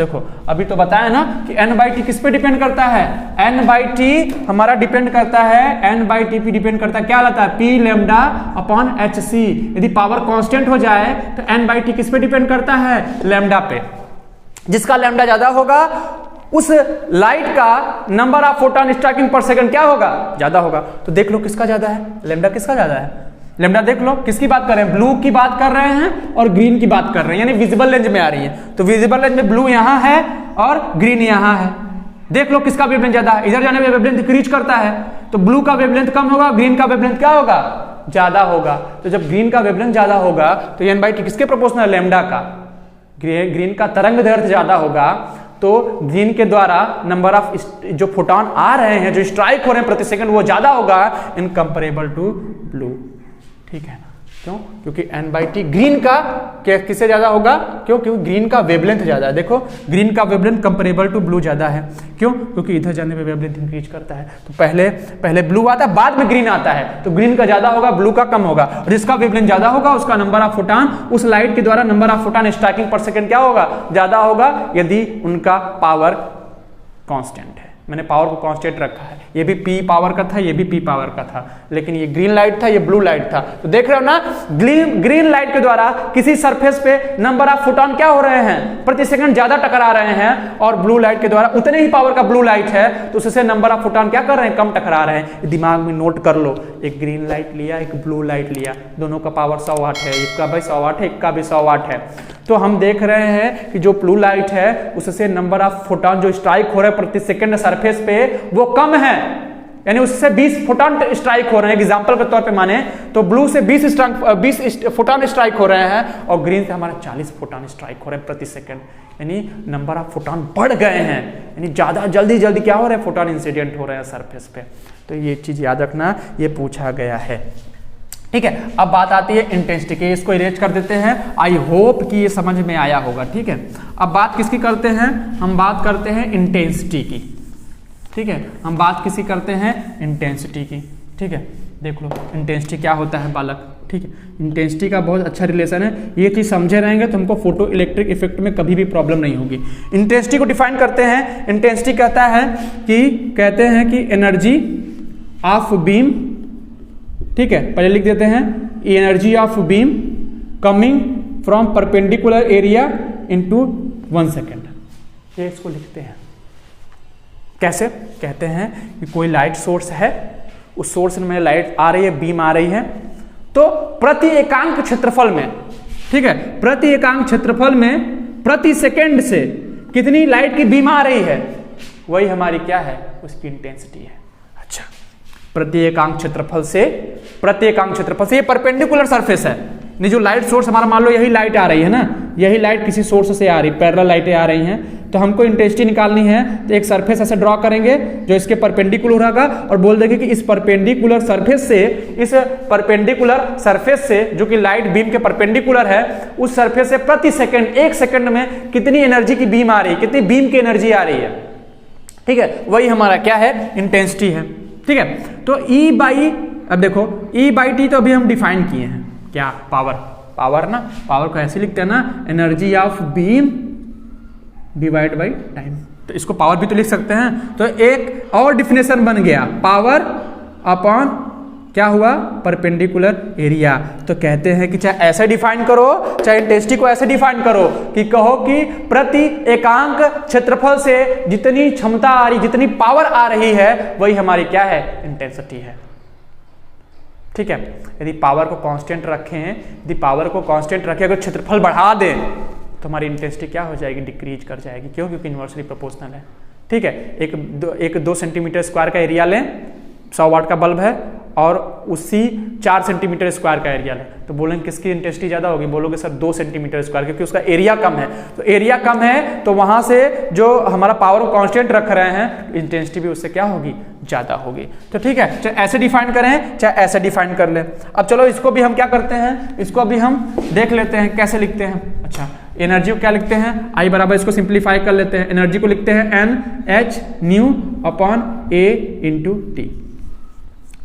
अभी तो बताया ना कि N/T किस पे डिपेंड करता है, N/T हमारा डिपेंड करता है, N/T पे डिपेंड करता है, क्या लाता है, P लैम्डा अपॉन HC। यदि पावर कांस्टेंट हो जाए तो N/T किस पे डिपेंड करता है, लैम्डा पे। जिसका लैम्डा ज्यादा होगा उस लाइट का नंबर ऑफ फोटॉन स्ट्राइकिंग पर सेकंड क्या होगा, ज्यादा होगा। तो देख लो किसका ज्यादा है, लैम्डा किसका ज्यादा है, लैम्डा देख लो किसकी बात कर रहे हैं, ब्लू की बात कर रहे हैं और ग्रीन की बात कर रहे हैं, यानी विजिबल रेंज में आ रही है। तो विजिबल रेंज में ब्लू यहां है और ग्रीन यहां है। देख लो किसका वेवलेंथ ज्यादा है, इधर जाने में वेवलेंथ इंक्रीज करता है, तो ब्लू का वेवलेंथ कम होगा, ग्रीन का वेवलेंथ क्या होगा, ज्यादा होगा। तो जब ग्रीन का वेवलेंथ ज्यादा होगा तो N/T किसके प्रोपोर्शनल, लैम्डा का। ग्रीन का तरंग दैर्ध्य ज्यादा होगा तो ग्रीन के द्वारा नंबर ऑफ जो फोटॉन आ रहे हैं, जो स्ट्राइक हो रहे हैं प्रति सेकंड, वो ज्यादा होगा इन कंपेरेबल टू ब्लू। ठीक है, क्यों, क्योंकि N/T ग्रीन का किससे ज्यादा होगा, क्योंकि ग्रीन का वेवलेंथ ज्यादा है। देखो ग्रीन का वेवलेंथ कंपेरेबल टू ब्लू ज्यादा है, क्यों, क्योंकि इधर जाने पे वेवलेंथ इंक्रीज करता है। तो पहले ब्लू आता है, बाद में ग्रीन आता है, तो ग्रीन का ज्यादा होगा, ब्लू का कम होगा। और जिसका वेवलेंथ ज्यादा होगा उसका नंबर ऑफ फोटॉन, उस लाइट के द्वारा नंबर ऑफ फोटॉन स्ट्राइकिंग पर सेकंड क्या होगा, ज्यादा होगा, यदि उनका पावर कांस्टेंट है। मैंने पावर को कांस्टेंट रखा है, ये भी P पावर का था, ये भी P पावर का था, लेकिन ये ग्रीन लाइट था, ये ब्लू लाइट था। तो देख रहे हो ना, ग्रीन लाइट के द्वारा किसी सरफेस पे नंबर ऑफ फोटॉन क्या हो रहे हैं, प्रति सेकंड ज्यादा टकरा रहे हैं, और ब्लू लाइट के द्वारा उतने ही पावर का ब्लू लाइट है तो उससे नंबर ऑफ फोटॉन क्या कर रहे हैं, कम टकरा रहे हैं। दिमाग में नोट कर लो, एक ग्रीन लाइट लिया, एक ब्लू लाइट लिया, दोनों का पावर 100 वाट है, एक का भी 100 वाट है, एक का भी 100 वाट है। तो हम देख रहे हैं कि जो ब्लू लाइट है उससे नंबर ऑफ फोटॉन जो स्ट्राइक हो रहे हैं प्रति सेकंड सरफेस पे वो कम है, यानी उससे 20 फोटॉन स्ट्राइक हो रहे हैं। एग्जांपल के तौर पे माने तो ब्लू से 20 फोटॉन स्ट्राइक हो रहे हैं और ग्रीन से हमारे 40 फोटॉन स्ट्राइक हो रहे हैं प्रति सेकंड, यानी नंबर ऑफ फोटॉन बढ़ गए हैं, यानी ज्यादा जल्दी क्या हो रहा है, फोटॉन इंसिडेंट हो रहे हैं सरफेस पे। तो ये चीज याद रखना, ये पूछा गया है। ठीक है, अब बात आती है इंटेंसिटी की, इसको इरेज कर देते हैं। आई होप कि ये समझ में आया होगा। ठीक है, अब बात किसकी करते हैं, हम बात करते हैं इंटेंसिटी की। ठीक है, हम बात किसी करते हैं इंटेंसिटी की। ठीक है, देख लो इंटेंसिटी क्या होता है बालक। ठीक है, इंटेंसिटी का बहुत अच्छा रिलेशन है, ये चीज समझे रहेंगे तो हमको फोटो इलेक्ट्रिक इफेक्ट में कभी भी प्रॉब्लम नहीं होगी। इंटेंसिटी को डिफाइन करते हैं, इंटेंसिटी कहता है कि एनर्जी ऑफ बीम, ठीक है, पहले लिख देते हैं, energy of beam coming from perpendicular area into 1 second, ये इसको लिखते हैं। कैसे कहते हैं कि कोई लाइट सोर्स है, उस सोर्स में लाइट आ रही है, बीम आ रही है, तो प्रति एकांक क्षेत्रफल में, ठीक है, प्रति एकांक क्षेत्रफल में प्रति सेकेंड से कितनी लाइट की बीम आ रही है, वही हमारी क्या है, उसकी इंटेंसिटी है। अच्छा, प्रत्येकांक क्षेत्रफल से ये परपेंडिकुलर सरफेस है। नहीं, जो लाइट सोर्स हमारा, मान लो यही लाइट आ रही है ना, यही लाइट किसी सोर्स से आ रही, पैरेलल लाइटें आ रही हैं, तो हमको इंटेंसिटी निकालनी है। तो एक सरफेस ऐसे ड्रॉ करेंगे जो इसके परपेंडिकुलर होगा और बोल देंगे कि इस परपेंडिकुलर सरफेस से जो कि लाइट बीम के परपेंडिकुलर है, उस सरफेस से प्रति सेकंड, 1 सेकंड में कितनी एनर्जी की बीम आ रही है, कितनी बीम की एनर्जी आ रही है। ठीक है, वही हमारा क्या है, इंटेंसिटी है। ठीक है, तो अब देखो E/T तो अभी हम डिफाइन किए हैं, क्या, पावर ना, पावर को ऐसे लिखते हैं ना, energy of beam divide by time. तो इसको पावर भी तो लिख सकते हैं। तो एक और डिफिनेशन बन गया, पावर अपॉन क्या हुआ, परपेंडिकुलर एरिया। तो कहते हैं कि चाहे ऐसे डिफाइन करो, चाहे इंटेंसिटी को ऐसे डिफाइन करो कि कहो कि प्रति एकांक क्षेत्रफल से जितनी क्षमता आ रही, जितनी पावर आ रही है, वही हमारी क्या है, इंटेंसिटी है। ठीक है, यदि पावर को कांस्टेंट रखें, अगर क्षेत्रफल बढ़ा दें तो हमारी इंटेंसिटी क्या हो जाएगी, डिक्रीज कर जाएगी। क्यों? क्योंकि इन्वर्सली प्रोपोर्शनल है। ठीक है, एक 2 सेंटीमीटर स्क्वायर का एरिया लें, 100 वाट का बल्ब है, और उसी 4 सेंटीमीटर स्क्वायर का एरिया लें, तो बोलेंगे किसकी इंटेंसिटी ज्यादा होगी, बोलोगे सर 2 सेंटीमीटर स्क्वायर, क्योंकि उसका एरिया कम है। तो एरिया कम है तो वहां से जो हमारा पावर को कांस्टेंट रख रहे हैं, इंटेंसिटी भी उससे क्या होगी, ज्यादा होगी। तो ठीक है, चाहे ऐसे डिफाइन करें चाहे ऐसे डिफाइन कर लें। अब चलो इसको भी हम क्या करते हैं, इसको अभी हम देख लेते हैं कैसे लिखते हैं। अच्छा, एनर्जी को क्या लिखते हैं, I बराबर, इसको सिंप्लीफाई कर लेते हैं, एनर्जी को लिखते हैं Nhν/A/T।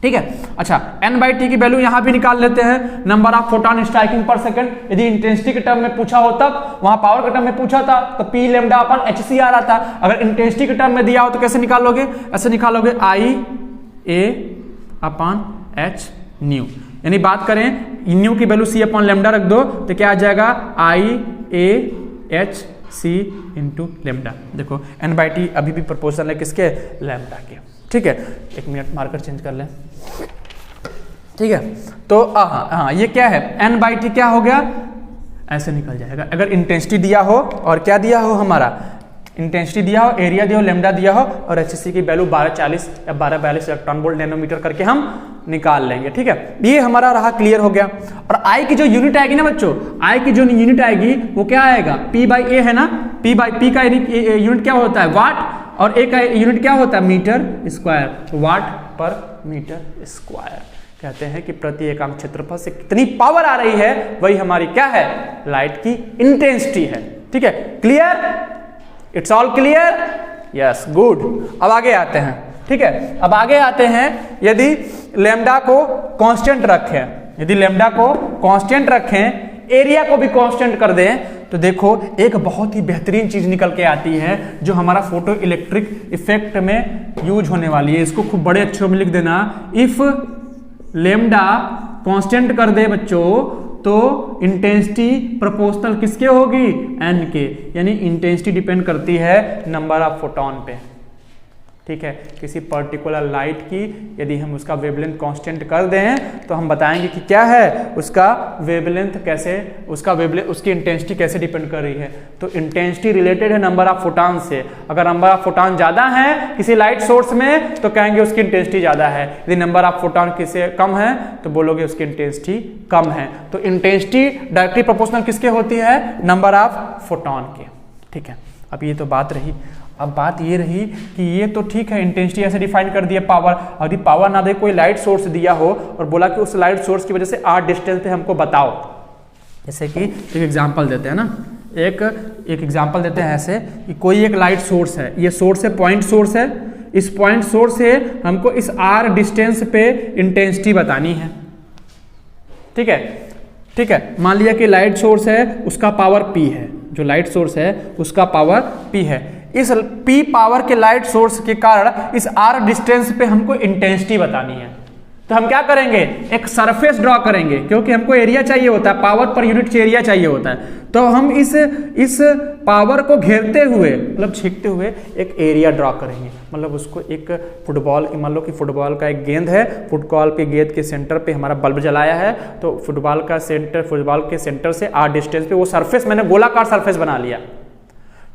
ठीक है, अच्छा, N/T की वैल्यू यहां भी निकाल लेते हैं, नंबर ऑफ फोटॉन स्ट्राइकिंग पर सेकंड। यदि इंटेंसिटी के टर्म में पूछा हो तब, वहां पावर के टर्म में पूछा था तो P(λ/hc) आ रहा था। अगर इंटेंसिटी के टर्म में दिया हो तो कैसे निकालोगे, ऐसे निकालोगे IA/hν। यानी बात करें न्यू की वैल्यू C/λ रख दो तो क्या आ जाएगा, IAhc × λ। देखो N/T अभी भी प्रोपोर्शनल है किसके, लैम्डा के। ठीक है, 1 मिनट मार्कर चेंज कर लें। ठीक है, तो हाँ, ये क्या है, N/T क्या हो गया, ऐसे निकल जाएगा। अगर इंटेंसिटी दिया हो और क्या दिया हो, हमारा इंटेंसिटी दिया हो, एरिया दिया हो, लैम्डा दिया हो, और HC की वैल्यू 1240 या 1242 इलेक्ट्रॉन वोल्ट नैनोमीटर करके हम निकाल लेंगे। ठीक है, ये हमारा रहा, क्लियर हो गया। और I की जो यूनिट आएगी ना बच्चों, I की जो यूनिट आएगी वो क्या आएगा, P/A है ना, P का यूनिट क्या होता है, वाट, और A का यूनिट क्या होता है, मीटर स्क्वायर, वाट पर मीटर स्क्वायर। कहते हैं कि प्रति एकांक क्षेत्रफल से कितनी पावर आ रही है, वही हमारी क्या है, लाइट की इंटेंसिटी है। ठीक है, clear, it's all clear, yes, good. अब आगे आते हैं। ठीक है, अब आगे आते हैं, यदि लैम्डा को कांस्टेंट रखें, एरिया को भी कांस्टेंट कर दें, तो देखो एक बहुत ही बेहतरीन चीज निकल के आती है जो हमारा फोटो इलेक्ट्रिक इफेक्ट में यूज होने वाली है। इसको खूब बड़े अक्षरों में लिख देना, इफ लैम्डा कांस्टेंट कर दे बच्चों तो इंटेंसिटी प्रोपोर्शनल किसके होगी, n के। यानी इंटेंसिटी डिपेंड करती है नंबर ऑफ फोटॉन पे। ठीक है, किसी पर्टिकुलर लाइट की यदि हम उसका वेवलेंथ कांस्टेंट कर दें तो हम बताएंगे कि क्या है, उसका वेवलेंथ कैसे, उसकी इंटेंसिटी कैसे डिपेंड कर रही है। तो इंटेंसिटी रिलेटेड है नंबर ऑफ फोटॉन से। अगर नंबर ऑफ फोटॉन ज्यादा है किसी लाइट सोर्स में तो कहेंगे उसकी इंटेंसिटी ज्यादा है, यदि नंबर ऑफ फोटॉन किसी कम है तो बोलोगे उसकी इंटेंसिटी कम है। तो इंटेंसिटी डायरेक्टली प्रोपोर्शनल किसके होती है, नंबर ऑफ फोटॉन के। ठीक है, अब ये तो बात रही। अब बात ये रही कि ये तो ठीक है, इंटेंसिटी ऐसे डिफाइन कर दिया पावर। यदि पावर ना दे, कोई लाइट सोर्स दिया हो और बोला कि उस लाइट सोर्स की वजह से r डिस्टेंस पे हमको बताओ। जैसे कि एक एग्जांपल देते हैं ना, एक एग्जांपल देते हैं ऐसे कि कोई एक लाइट सोर्स है, ये सोर्स है, पॉइंट सोर्स है। इस पॉइंट सोर्स से हमको इस r डिस्टेंस पे इंटेंसिटी बतानी है। ठीक है, मान लिया कि लाइट सोर्स है, उसका पावर P है, जो लाइट सोर्स है उसका पावर P है। इस P पावर के लाइट सोर्स के कारण इस r डिस्टेंस पे हमको इंटेंसिटी बतानी है। तो हम क्या करेंगे, एक सरफेस ड्रॉ करेंगे, क्योंकि हमको एरिया चाहिए होता है, पावर पर यूनिट एरिया चाहिए होता है। तो हम इस पावर को घेरते हुए, मतलब छींकते हुए एक एरिया ड्रॉ करेंगे। मतलब उसको एक फुटबॉल, मान लो कि फुटबॉल का एक गेंद है, फुटबॉल के गेंद के सेंटर पे हमारा बल्ब जलाया है, तो फुटबॉल के सेंटर से r डिस्टेंस पे वो सरफेस, मैंने गोलाकार सरफेस बना लिया।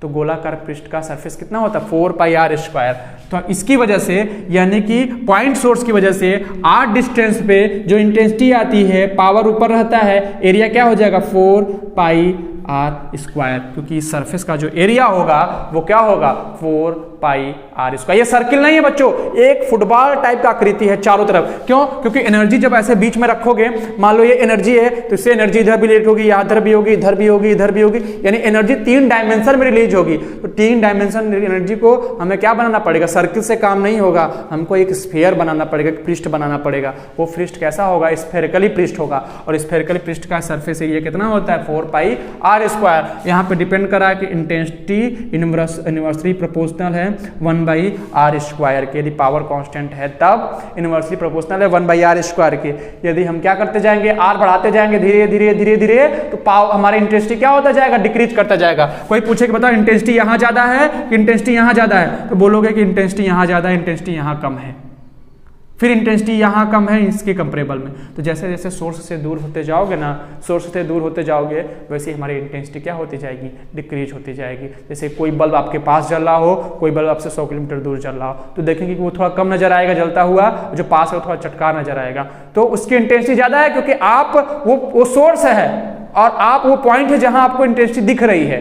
तो गोलाकार पृष्ठ का सरफेस कितना होता है 4 पाई आर स्क्वायर। तो इसकी वजह से यानी कि पॉइंट सोर्स की वजह से आर डिस्टेंस पे जो इंटेंसिटी आती है, पावर ऊपर रहता है, एरिया क्या हो जाएगा 4 पाई आर स्क्वायर, क्योंकि सरफेस का जो एरिया होगा वो क्या होगा 4 पाई आर स्क्वायर। ये सर्किल नहीं है बच्चों, एक फुटबॉल टाइप का आकृति है चारों तरफ। क्यों? क्योंकि एनर्जी जब ऐसे बीच में रखोगे, मान लो ये एनर्जी है, तो इससे एनर्जी इधर भी रिलीज होगी, इधर भी होगी, इधर भी होगी, इधर भी होगी, यानी एनर्जी 3 डायमेंशन में रिलीज होगी। तो 3 डायमेंशन एनर्जी को हमें क्या बनाना पड़ेगा, सर्किल से काम नहीं होगा, हमको एक स्फीयर बनाना पड़ेगा, एक पृष्ठ बनाना पड़ेगा। वो पृष्ठ कैसा होगा, स्फेरिकली पृष्ठ होगा, और स्फेरिकली पृष्ठ का सरफेस एरिया कितना होता है 4 पाई आर स्क्वायर। यहाँ पे डिपेंड करा है कि इंटेंसिटी इनवर्सली प्रोपोर्शनल है 1 बाई आर स्क्वायर के। यदि पावर कांस्टेंट है तब इनवर्सली प्रोपोर्शनल है 1 बाई आर स्क्वायर के। यदि हम क्या करते जाएंगे, आर बढ़ाते जाएंगे धीरे धीरे धीरे धीरे, तो पावर हमारा इंटेंसिटी क्या होता जाएगा, डिक्रीज करता जाएगा। कोई पूछे कि बताओ इंटेंसिटी यहाँ ज्यादा है कि इंटेंसिटी यहाँ ज्यादा है, तो बोलोगे कि इंटेंसिटी यहाँ ज्यादा है, इंटेंसिटी यहाँ कम है। फिर इंटेंसिटी यहाँ कम है इसके कंपेरेबल में। तो जैसे जैसे सोर्स से दूर होते जाओगे ना, सोर्स से दूर होते जाओगे, वैसे हमारी इंटेंसिटी क्या होती जाएगी, डिक्रीज होती जाएगी। जैसे कोई बल्ब आपके पास जल रहा हो, कोई बल्ब आपसे 100 किलोमीटर दूर जल रहा हो, तो देखेंगे कि वो थोड़ा कम नजर आएगा जलता हुआ, जो पास है वो थोड़ा चटका नजर आएगा। तो उसकी इंटेंसिटी ज्यादा है, क्योंकि आप वो सोर्स है और आप वो पॉइंट है जहां आपको इंटेंसिटी दिख रही है,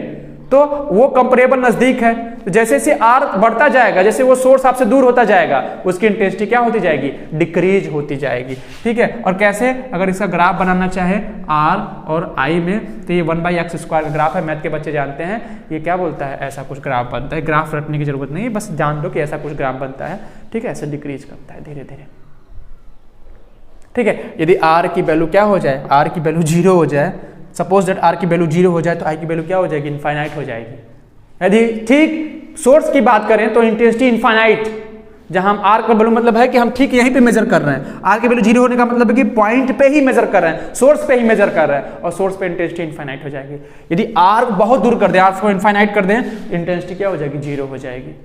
तो वो कंपेरेबल नजदीक है। तो जैसे जैसे आर बढ़ता जाएगा, जैसे वो सोर्स आपसे दूर होता जाएगा, उसकी इंटेंसिटी क्या होती जाएगी, डिक्रीज होती जाएगी। ठीक है, और कैसे, अगर इसका ग्राफ बनाना चाहे आर और आई में, तो ये 1 बाई एक्स स्क्वायर का ग्राफ है, मैथ के बच्चे जानते हैं ये क्या बोलता है, ऐसा कुछ ग्राफ बनता है। ग्राफ रटने की जरूरत नहीं है, बस जान दो कि ऐसा कुछ ग्राफ बनता है। ठीक है, ऐसे डिक्रीज करता है धीरे धीरे। ठीक है, यदि आर की वैल्यू क्या हो जाए, आर की वैल्यू 0 हो जाए, सपोज दैट आर की वैल्यू 0 हो जाए, तो आई की वैल्यू क्या हो जाएगी, इनफाइनाइट हो जाएगी। यदि ठीक सोर्स की बात करें तो इंटेंसिटी इनफाइनाइट, जहां हम आर का वैल्यू मतलब है कि हम ठीक यहीं पे मेजर कर रहे हैं। आर की वैल्यू 0 होने का मतलब है कि पॉइंट पे ही मेजर कर रहे हैं, सोर्स पे ही मेजर कर रहे हैं, और सोर्स पे इंटेंसिटी इनफाइनाइट हो जाएगी। यदि आर को बहुत दूर कर दें, आर को इनफाइनाइट कर दें, इंटेंसिटी क्या हो जाएगी, 0 हो जाएगी।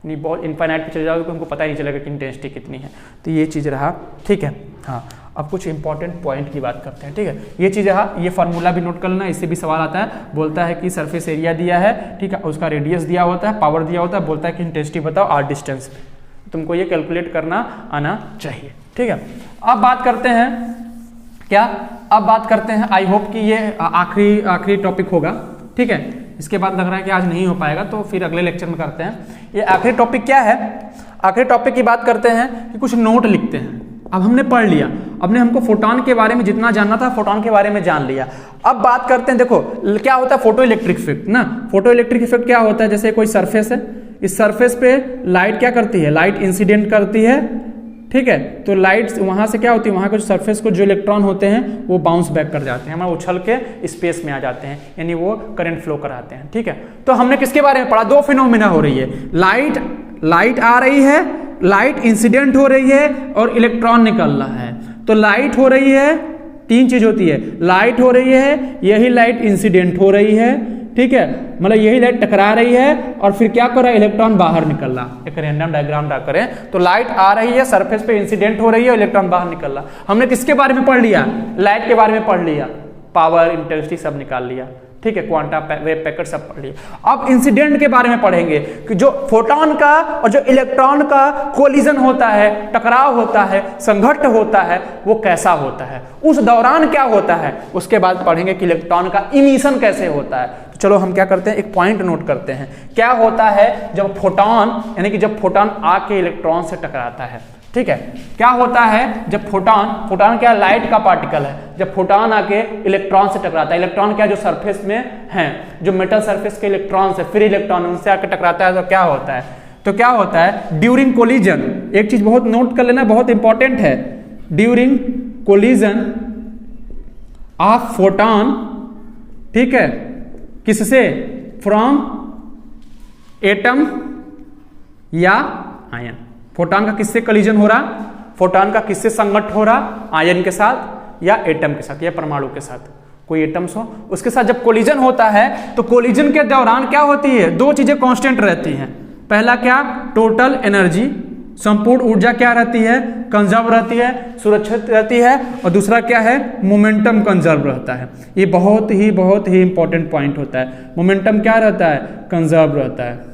नहीं, बहुत इनफाइनाइट पे चले जाओगे तो हमको पता ही नहीं चलेगा कि इंटेंसिटी कितनी है। तो ये चीज़ रहा। ठीक है, हाँ, अब कुछ इंपॉर्टेंट पॉइंट की बात करते हैं। ठीक है, ये चीज़ रहा, ये फार्मूला भी नोट कर लेना, इससे भी सवाल आता है। बोलता है कि सरफेस एरिया दिया है, ठीक है, उसका रेडियस दिया होता है, पावर दिया होता है, बोलता है कि इंटेंसिटी बताओ आर डिस्टेंस। तुमको ये कैलकुलेट करना आना चाहिए। ठीक है, अब बात करते हैं क्या, अब बात करते हैं, आई होप कि ये आखिरी टॉपिक होगा। ठीक है, इसके बाद लग रहा है कि आज नहीं हो पाएगा, तो फिर अगले लेक्चर में करते हैं। ये आखिरी टॉपिक क्या है, आखिरी टॉपिक की बात करते हैं कि कुछ नोट लिखते हैं। अब हमने पढ़ लिया, अपने हमको फोटॉन के बारे में जितना जानना था फोटॉन के बारे में जान लिया। अब बात करते हैं, देखो क्या होता है फोटो इलेक्ट्रिक इफेक्ट ना। फोटो इलेक्ट्रिक इफेक्ट क्या होता है, जैसे कोई सरफेस है, इस सरफेस पे लाइट क्या करती है, लाइट इंसिडेंट करती है। ठीक है, तो लाइट वहां से क्या होती है, वहां के सरफेस को जो इलेक्ट्रॉन होते हैं वो बाउंस बैक कर जाते हैं, हमारे उछल के स्पेस में आ जाते हैं, यानी वो करंट फ्लो कराते हैं। ठीक है, तो हमने किसके बारे में पढ़ा, 2 फिनोमिना हो रही है, लाइट आ रही है, लाइट इंसिडेंट हो रही है, और इलेक्ट्रॉन निकल रहा है। तो लाइट हो रही है, 3 चीज होती है, लाइट हो रही है, यही लाइट इंसिडेंट हो रही है। ठीक है, मतलब यही लाइट टकरा रही है, और फिर क्या कर रहा है, इलेक्ट्रॉन बाहर निकल रहा। एक रैंडम डायग्राम ड्रा करें तो लाइट आ रही है, सरफेस पे इंसिडेंट हो रही है, इलेक्ट्रॉन बाहर निकल रहा। हमने किसके बारे में पढ़ लिया, लाइट के बारे में पढ़ लिया, पावर इंटेंसिटी सब निकाल लिया। ठीक है, क्वांटा वेव पैकेट सब पढ़ लिया। अब इंसिडेंट के बारे में पढ़ेंगे कि जो फोटॉन का और जो इलेक्ट्रॉन का कोलिजन होता है, टकराव होता है, संघट्ट होता है, वो कैसा होता है, उस दौरान क्या होता है। उसके बाद पढ़ेंगे कि इलेक्ट्रॉन का इमिशन कैसे होता है। तो चलो हम क्या करते हैं, एक पॉइंट नोट करते हैं, क्या होता है जब फोटॉन, यानी कि जब फोटॉन आके इलेक्ट्रॉन से टकराता है। ठीक है, क्या होता है जब फोटॉन क्या लाइट का पार्टिकल है, जब फोटॉन आके इलेक्ट्रॉन से टकराता है। इलेक्ट्रॉन क्या जो सरफेस में है, जो मेटल सरफेस के इलेक्ट्रॉन से फिर इलेक्ट्रॉन उनसे आके टकराता है, तो क्या होता है, तो क्या होता है ड्यूरिंग कोलिजन, एक चीज बहुत नोट कर लेना, बहुत इंपॉर्टेंट है, ड्यूरिंग कोलिजन ऑफ फोटॉन, ठीक है, किससे, फ्रॉम एटम या आयन। फोटॉन का किससे कोलिजन हो रहा, फोटॉन का किससे संघट्ट हो रहा, आयन के साथ या एटम के साथ या परमाणु के साथ, कोई एटम्स हो उसके साथ जब कोलिजन होता है, तो कोलिजन के दौरान क्या होती है, 2 चीजें कांस्टेंट रहती हैं। पहला क्या, टोटल एनर्जी, संपूर्ण ऊर्जा क्या रहती है, कंजर्व रहती है, सुरक्षित रहती है। और दूसरा क्या है, मोमेंटम कंजर्व रहता है। ये बहुत ही इंपॉर्टेंट पॉइंट होता है। मोमेंटम क्या रहता है, कंजर्व रहता है।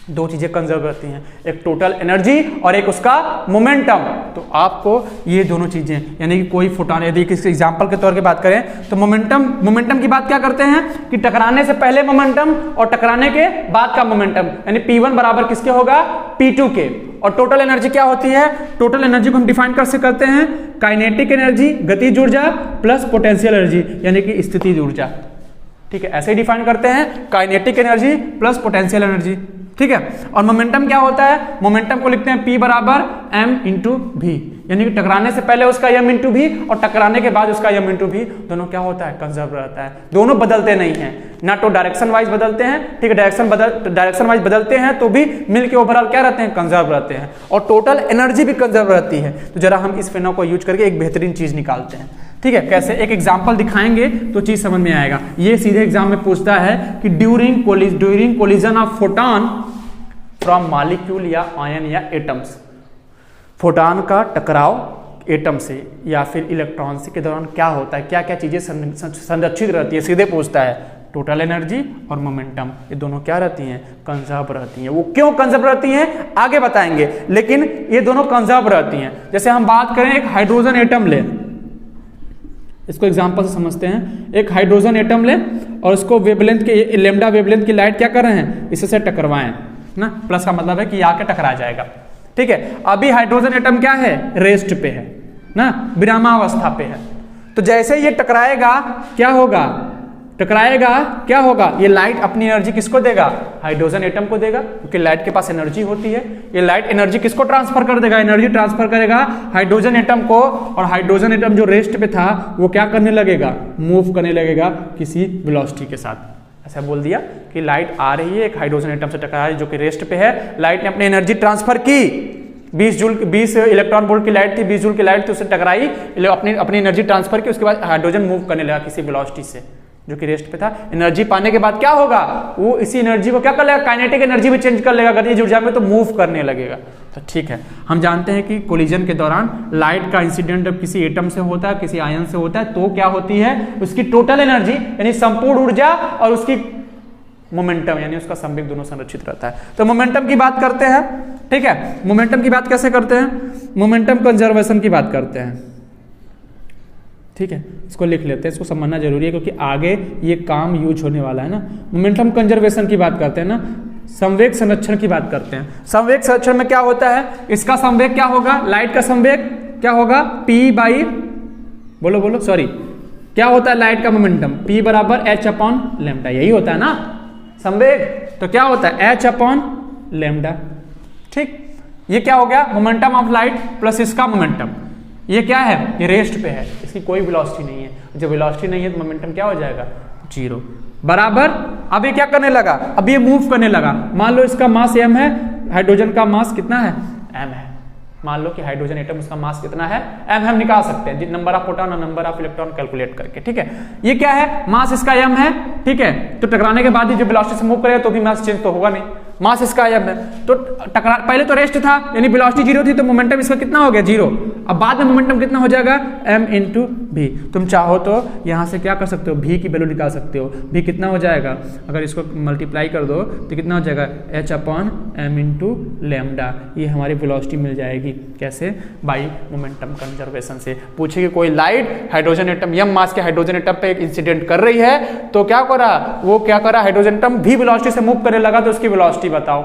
दो चीजें कंजर्व रहती हैं, एक टोटल एनर्जी और एक उसका मोमेंटम। तो आपको ये दोनों चीजें, यानी कि कोई फोटॉन, यदि किसी एग्जांपल के तौर पे बात करें तो मोमेंटम की बात क्या करते हैं कि टकराने से पहले मोमेंटम और टकराने के बाद का मोमेंटम, यानी P1 बराबर किसके होगा, P2 के। और टोटल एनर्जी क्या होती है, टोटल एनर्जी को हम डिफाइन कैसे करते हैं, काइनेटिक एनर्जी गतिज ऊर्जा प्लस पोटेंशियल एनर्जी यानी कि स्थितिज ऊर्जा। ठीक है, ऐसे ही डिफाइन करते हैं, kinetic energy plus potential energy. ठीक है, और मोमेंटम क्या होता है, मोमेंटम को लिखते हैं P बराबर m इंटू भी, यानी कि टकराने से पहले उसका m इंटू भी और टकराने के बाद उसका m इंटू भी, दोनों क्या होता है, कंजर्व रहता है। दोनों बदलते नहीं हैं, ना तो डायरेक्शन वाइज बदलते हैं। ठीक है, डायरेक्शन वाइज बदलते हैं तो भी मिलके ओवरऑल क्या रहते हैं, कंजर्व रहते हैं। और टोटल एनर्जी भी कंजर्व रहती है। तो जरा हम इस फेनो को यूज करके एक बेहतरीन चीज निकालते हैं। ठीक है, कैसे, एक एग्जाम्पल दिखाएंगे तो चीज समझ में आएगा। ये सीधे एग्जाम में पूछता है कि during collision of photon from molecule या आयन या एटम्स, फोटॉन का टकराव एटम से या फिर इलेक्ट्रॉन से के दौरान क्या होता है, क्या क्या चीजें संरक्षित रहती है। सीधे पूछता है, टोटल एनर्जी और मोमेंटम, ये दोनों क्या रहती हैं, कंजर्व रहती हैं। वो क्यों कंजर्व रहती हैं आगे बताएंगे, लेकिन ये दोनों कंजर्व रहती हैं। जैसे हम बात करें, एक हाइड्रोजन एटम ले, इसको एग्जांपल से समझते हैं। एक हाइड्रोजन एटम ले और उसको वेवलेंथ के, लैम्डा वेवलेंथ की लाइट क्या कर रहे हैं, इससे टकरवाएं ना, प्लस का मतलब है कि आके टकरा जाएगा। ठीक है, अभी हाइड्रोजन एटम क्या है, रेस्ट पे है ना, विरामावस्था पे है। तो जैसे ये टकराएगा क्या होगा, क्या होगा, ये लाइट अपनी एनर्जी किसको देगा, हाइड्रोजन एटम को देगा, क्योंकि लाइट के पास एनर्जी होती है। ये लाइट एनर्जी किसको ट्रांसफर कर देगा, एनर्जी ट्रांसफर करेगा हाइड्रोजन एटम को। और हाइड्रोजन एटम जो रेस्ट पे था वो क्या करने लगेगा, मूव करने लगेगा किसी वेलोसिटी के साथ। ऐसा बोल दिया कि लाइट आ रही है, एक हाइड्रोजन एटम से टकरा है जो कि रेस्ट पे है, लाइट ने अपनी एनर्जी ट्रांसफर की, 20 इलेक्ट्रॉन वोल्ट की लाइट थी, 20 जूल की लाइट थी, उससे टकराई, अपनी एनर्जी ट्रांसफर की। उसके बाद हाइड्रोजन मूव करने लगा किसी वेलोसिटी से जो कि रेस्ट पे था। एनर्जी पाने के बाद क्या होगा, वो इसी एनर्जी को क्या कर लेगा, काइनेटिक एनर्जी में चेंज कर लेगा गतिज ऊर्जा में, तो मूव करने लगेगा। तो ठीक है, हम जानते हैं कि कोलिजन के दौरान लाइट का इंसिडेंट जब किसी एटम से होता है, किसी आयन से होता है, तो क्या होती है, उसकी टोटल एनर्जी यानी संपूर्ण ऊर्जा और उसकी मोमेंटम यानी उसका संवेग दोनों संरक्षित रहता है। तो मोमेंटम की बात करते हैं। ठीक है, मोमेंटम की बात कैसे करते हैं, मोमेंटम कंजर्वेशन की बात करते हैं। ठीक है, इसको लिख लेते हैं, इसको समझना जरूरी है क्योंकि आगे ये काम यूज होने वाला है ना। मोमेंटम कंजर्वेशन की बात करते हैं ना, संवेग संरक्षण की बात करते हैं। संवेग संरक्षण में क्या होता है, इसका संवेग क्या होगा, लाइट का संवेग क्या होगा, P बाई, बोलो सॉरी, क्या होता है लाइट का मोमेंटम, P बराबर h अपॉन लैम्डा, यही होता है ना संवेग। तो क्या होता है h अपॉन लैम्डा। ठीक, ये क्या हो गया, मोमेंटम ऑफ लाइट प्लस इसका मोमेंटम। ये क्या है, ये रेस्ट पे है, इसकी कोई वेलोसिटी नहीं है। जब वेलोसिटी नहीं है तो मोमेंटम क्या हो जाएगा, 0 बराबर। अब ये क्या करने लगा, अब ये मूव करने लगा। मान लो इसका मास m है, हाइड्रोजन का मास कितना है, m है। मान लो कि हाइड्रोजन एटम, उसका मास कितना है, m हम निकाल सकते हैं नंबर ऑफ प्रोटॉन और नंबर ऑफ इलेक्ट्रॉन कैलकुलेट करके। ठीक है, ये क्या है, मास इसका m है। ठीक है, तो टकराने के बाद ही जो वेलोसिटी से मूव करेगा तो भी मास चेंज तो होगा नहीं, मास इसका m है। तो टकरा, पहले तो रेस्ट था यानी वेलोसिटी 0 थी, तो मोमेंटम इसका कितना हो गया, 0। अब बाद में मोमेंटम कितना हो जाएगा, m इंटू भी। तुम चाहो तो यहाँ से क्या कर सकते हो, v की वैल्यू निकाल सकते हो। v कितना हो जाएगा, अगर इसको मल्टीप्लाई कर दो तो कितना हो जाएगा, h upon m into lambda. ये हमारी वेलोसिटी मिल जाएगी, कैसे, बाई मोमेंटम कंजर्वेशन से। पूछे कि कोई लाइट हाइड्रोजन एटम m मास के हाइड्रोजन एटम पे एक इंसिडेंट कर रही है, तो क्या करा, वो क्या करा, हाइड्रोजन एटम भी वेलोसिटी से मूव करने लगा, तो उसकी वेलोसिटी बताओ।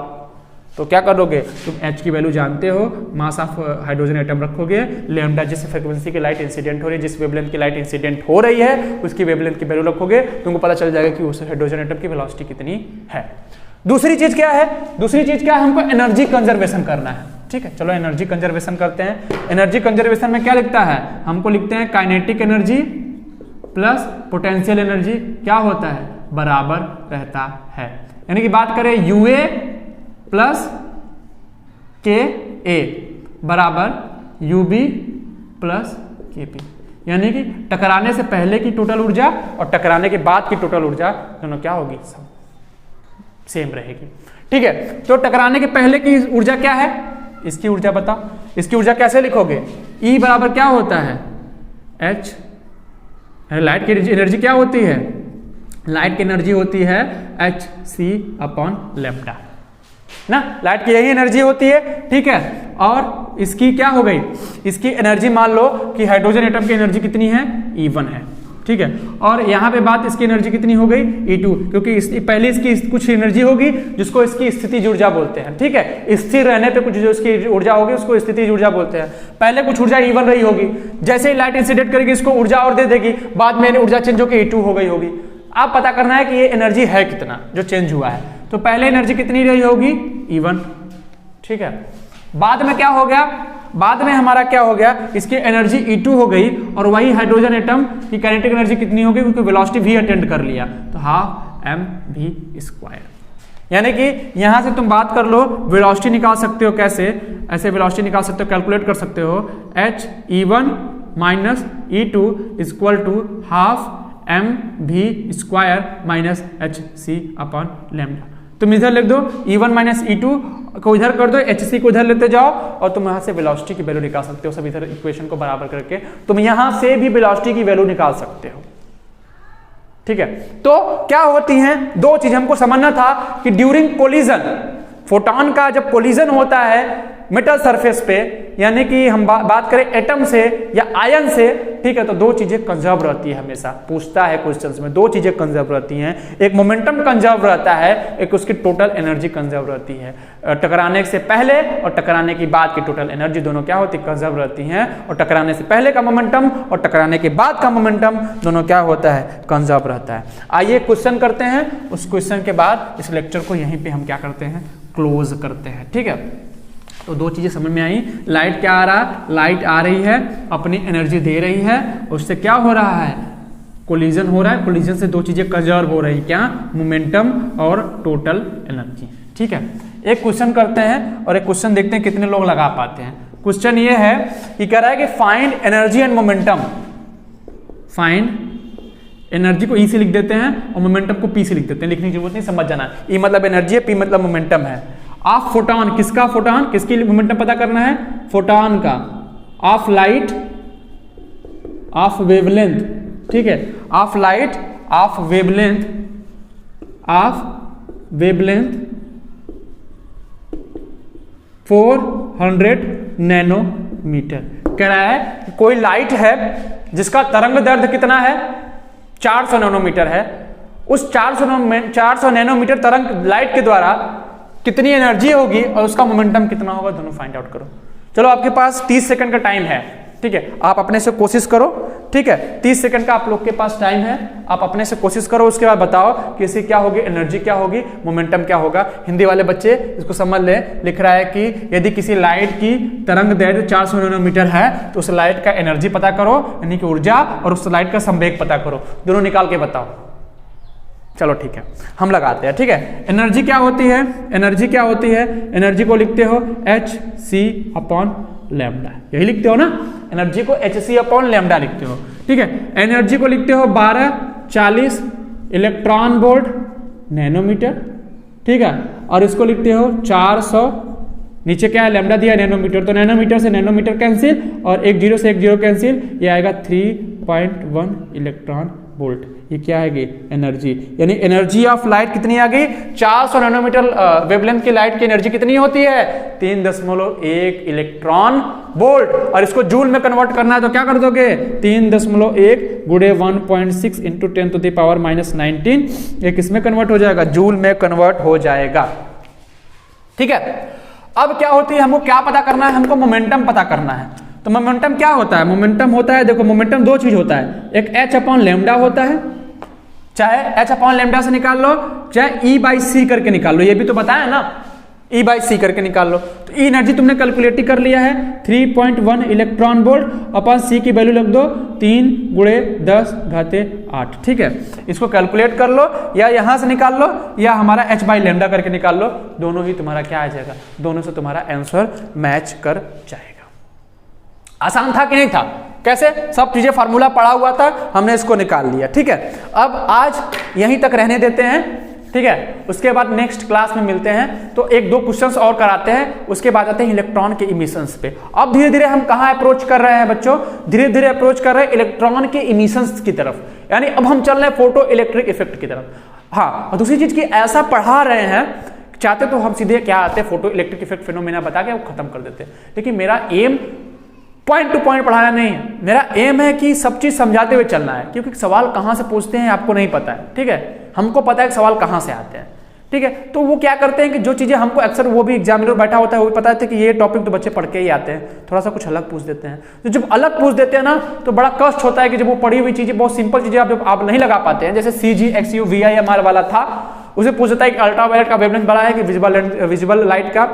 तो क्या करोगे, तुम h की वैल्यू जानते हो, मास ऑफ हाइड्रोजन एटम रखोगे, लैम्डा जिस फ्रीक्वेंसी की लाइट इंसिडेंट हो रही है, जिस वेवलेंथ की लाइट इंसिडेंट हो रही है, उसकी वेवलेंथ की वैल्यू रखोगे, तुमको पता चल जाएगा कि उस हाइड्रोजन एटम की वेलोसिटी कितनी है। दूसरी चीज क्या है, हमको एनर्जी कंजर्वेशन करना है। ठीक है, चलो एनर्जी कंजर्वेशन करते हैं। एनर्जी कंजर्वेशन में क्या लिखता है, हमको लिखते हैं kinetic energy plus potential energy क्या होता है, बराबर रहता है। यानी कि बात करें UA प्लस KA बराबर UB प्लस KP, यानी कि टकराने से पहले की टोटल ऊर्जा और टकराने के बाद की टोटल ऊर्जा दोनों क्या होगी, सेम रहेगी। ठीक है, तो टकराने के पहले की ऊर्जा क्या है, इसकी ऊर्जा बताओ, इसकी ऊर्जा कैसे लिखोगे? E बराबर क्या होता है? H। लाइट की एनर्जी क्या होती है? लाइट की एनर्जी होती है hc/λ ना, लाइट की यही एनर्जी होती है, ठीक है। और इसकी क्या हो गई? इसकी एनर्जी मान लो कि हाइड्रोजन एटम की एनर्जी कितनी है? E1 है, ठीक है। और यहाँ पे बात इसकी एनर्जी कितनी हो गई? E2, क्योंकि पहले इसकी कुछ एनर्जी होगी जिसको इसकी स्थितिज ऊर्जा बोलते हैं, ठीक है। स्थिर रहने पे कुछ जो इसकी ऊर्जा होगी उसको स्थितिज ऊर्जा बोलते हैं। पहले कुछ ऊर्जा E1 रही होगी, जैसे ही लाइट इंसिडेंट करेगी इसको ऊर्जा और दे देगी, बाद में ऊर्जा चेंज होकर E2 हो गई होगी। आप पता करना है कि ये एनर्जी है कितना जो चेंज हुआ है। तो पहले एनर्जी कितनी रही होगी? E1, ठीक है। बाद में क्या हो गया? बाद में हमारा क्या हो गया? इसकी एनर्जी E2 हो गई, और वही हाइड्रोजन एटम की काइनेटिक एनर्जी कितनी होगी? क्योंकि वेलोसिटी v अटेंड कर लिया, तो हाफ mv²। यानी कि यहां से तुम बात कर लो, वेलोसिटी निकाल सकते हो कैसे? ऐसे वेलोसिटी निकाल सकते हो, कैलकुलेट कर सकते हो। h(E1 - E2) = half mv² minus hc/λ। तुम इधर लिख दो E1 - E2 को इधर कर दो, hc को इधर लेते जाओ, और तुम यहां से वेलोसिटी की वैल्यू निकाल सकते हो। सब इधर इक्वेशन को बराबर करके तुम यहां से भी वेलोसिटी की वैल्यू निकाल सकते हो, ठीक है। तो क्या होती हैं दो चीज हमको समझना था कि ड्यूरिंग कोलिजन, फोटॉन का जब कोलिजन होता है मेटल सरफेस पे, यानी कि हम बात करें एटम से या आयन से, ठीक है, तो दो चीजें कंजर्व रहती है। हमेशा पूछता है क्वेश्चंस में, दो चीजें कंजर्व रहती हैं, एक मोमेंटम कंजर्व रहता है, एक उसकी टोटल एनर्जी कंजर्व रहती है। टकराने से पहले और टकराने के बाद की टोटल एनर्जी दोनों क्या होती है? कंजर्व रहती हैं। और टकराने से पहले का मोमेंटम और टकराने के बाद का मोमेंटम दोनों क्या होता है? कंजर्व रहता है। आइए क्वेश्चन करते हैं, उस क्वेश्चन के बाद इस लेक्चर को यहीं पे हम क्या करते हैं? क्लोज करते हैं, ठीक है। तो दो चीजें समझ में आई। लाइट क्या आ रहा? लाइट आ रही है, अपनी एनर्जी दे रही है, उससे क्या हो रहा है? कोलिजन हो रहा है। कोलिजन से दो चीजें कंजर्व हो रही, क्या? मोमेंटम और टोटल एनर्जी, ठीक है। एक क्वेश्चन करते हैं और एक क्वेश्चन देखते हैं कितने लोग लगा पाते हैं। क्वेश्चन ये है कि कह रहा है कि find energy and momentum. Find energy को ई से लिख देते हैं और मोमेंटम को पी से लिख देते हैं, लिखने की जरूरत नहीं, समझ जाना। ई मतलब एनर्जी है, पी मतलब मोमेंटम है। ऑफ फोटॉन, किसका फोटॉन? किसकी मोमेंटम पता करना है? फोटॉन का। ऑफ लाइट, ऑफ वेवलेंथ, ठीक है। Of light, of wavelength, of wavelength 400 nanometre. कह रहा है कोई लाइट है जिसका तरंग दैर्ध्य कितना है? 400 नैनोमीटर है। उस 400 नैनोमीटर तरंग लाइट के द्वारा कितनी एनर्जी होगी और उसका मोमेंटम कितना होगा, दोनों फाइंड आउट करो। चलो, आपके पास 30 सेकंड का टाइम है, ठीक है। आप अपने से कोशिश करो, ठीक है। 30 सेकंड का आप लोग के पास टाइम है, आप अपने से कोशिश करो। उसके बाद बताओ कि इसकी क्या होगी, एनर्जी क्या होगी, मोमेंटम क्या होगा। हिंदी वाले बच्चे इसको समझ ले। लिख रहा है कि यदि किसी लाइट की तरंग दैर्ध्य 400 नैनोमीटर है तो उस लाइट का एनर्जी पता करो, यानी कि ऊर्जा, और उस लाइट का संवेग पता करो। दोनों निकाल के बताओ। चलो ठीक है, हम लगाते हैं, ठीक है। एनर्जी क्या होती है? एनर्जी क्या होती है? एनर्जी को लिखते हो hc/λ, यही लिखते हो ना। एनर्जी को hc/λ लिखते हो, ठीक है। एनर्जी को लिखते हो 1240 इलेक्ट्रॉन वोल्ट नैनोमीटर, ठीक है। और इसको लिखते हो 400, नीचे क्या है? लैम्डा दिया, नैनोमीटर, तो नैनोमीटर से नैनोमीटर कैंसिल और एक जीरो से एक जीरो कैंसिल, ये आएगा 3.1 इलेक्ट्रॉन वोल्ट। ये क्या है? एनर्जी। यानी एनर्जी ऑफ लाइट कितनी आ गई? 400 नैनोमीटर वेवलेंथ की लाइट की एनर्जी कितनी होती है? 3.1 इलेक्ट्रॉन वोल्ट। और इसको जूल में कन्वर्ट करना है तो क्या कर दोगे? 3.1 गुणे 1.6 इंटू 10⁻⁻19, ये किसमें कन्वर्ट हो जाएगा? जूल में कन्वर्ट हो जाएगा, ठीक है। अब क्या होती है, हमको क्या पता करना है? हमको मोमेंटम पता करना है। तो मोमेंटम क्या होता है? मोमेंटम होता है, देखो मोमेंटम दो चीज होता है, एक h/λ होता है, चाहे h/λ से निकाल लो, चाहे E/c करके निकाल लो, ये भी तो बताया ना, E/c करके निकाल लो। तो E एनर्जी तुमने कैलकुलेट कर लिया है, 3.1 इलेक्ट्रॉन वोल्ट अपॉन C की वैल्यू लग दो 3 × 10⁸, ठीक है। इसको कैलकुलेट कर लो, या यहां से निकाल लो, या हमारा h/λ करके निकाल लो, दोनों ही तुम्हारा क्या आ जाएगा? दोनों से तुम्हारा आंसर मैच कर जाएगा। आसान था कि नहीं था? कैसे? सब चीजें फार्मूला पड़ा हुआ था, हमने इसको निकाल लिया, ठीक है। अब आज यहीं तक रहने देते हैं, ठीक है। उसके बाद नेक्स्ट क्लास में मिलते हैं, तो एक दो क्वेश्चंस और कराते हैं, उसके बाद आते हैं इलेक्ट्रॉन के इमिशंस पे। अब धीरे धीरे हम कहाँ अप्रोच कर रहे हैं बच्चों, धीरे धीरे अप्रोच कर रहे हैं इलेक्ट्रॉन के इमिशंस की तरफ, यानी अब हम चल रहे हैं फोटो इलेक्ट्रिक इफेक्ट की तरफ। हाँ, और दूसरी चीज की ऐसा पढ़ा रहे हैं, चाहते तो हम सीधे क्या आते हैं फोटो इलेक्ट्रिक इफेक्ट फिनोमेना बता के वो खत्म कर देते हैं, लेकिन मेरा एम पॉइंट टू पॉइंट पढ़ाना नहीं है, मेरा एम है कि सब चीज समझाते हुए चलना है, क्योंकि सवाल कहां से पूछते हैं आपको नहीं पता है, ठीक है। हमको पता है कि सवाल कहां से आते हैं, ठीक है। तो वो क्या करते हैं कि जो चीजें हमको अक्सर, वो भी एग्जामिनर बैठा होता है, वो भी पता है कि ये टॉपिक तो बच्चे पढ़ के ही आते हैं, थोड़ा सा कुछ अलग पूछ देते हैं। तो जब अलग पूछ देते हैं ना, तो बड़ा कष्ट होता है कि जब वो पढ़ी हुई चीजें, बहुत सिंपल चीजें आप नहीं लगा पाते हैं, जैसे CG XUVIMR वाला था, उसे पूछ देता है कि अल्ट्रावायलेट का वेवलेंथ बड़ा है कि विजिबल लाइट का,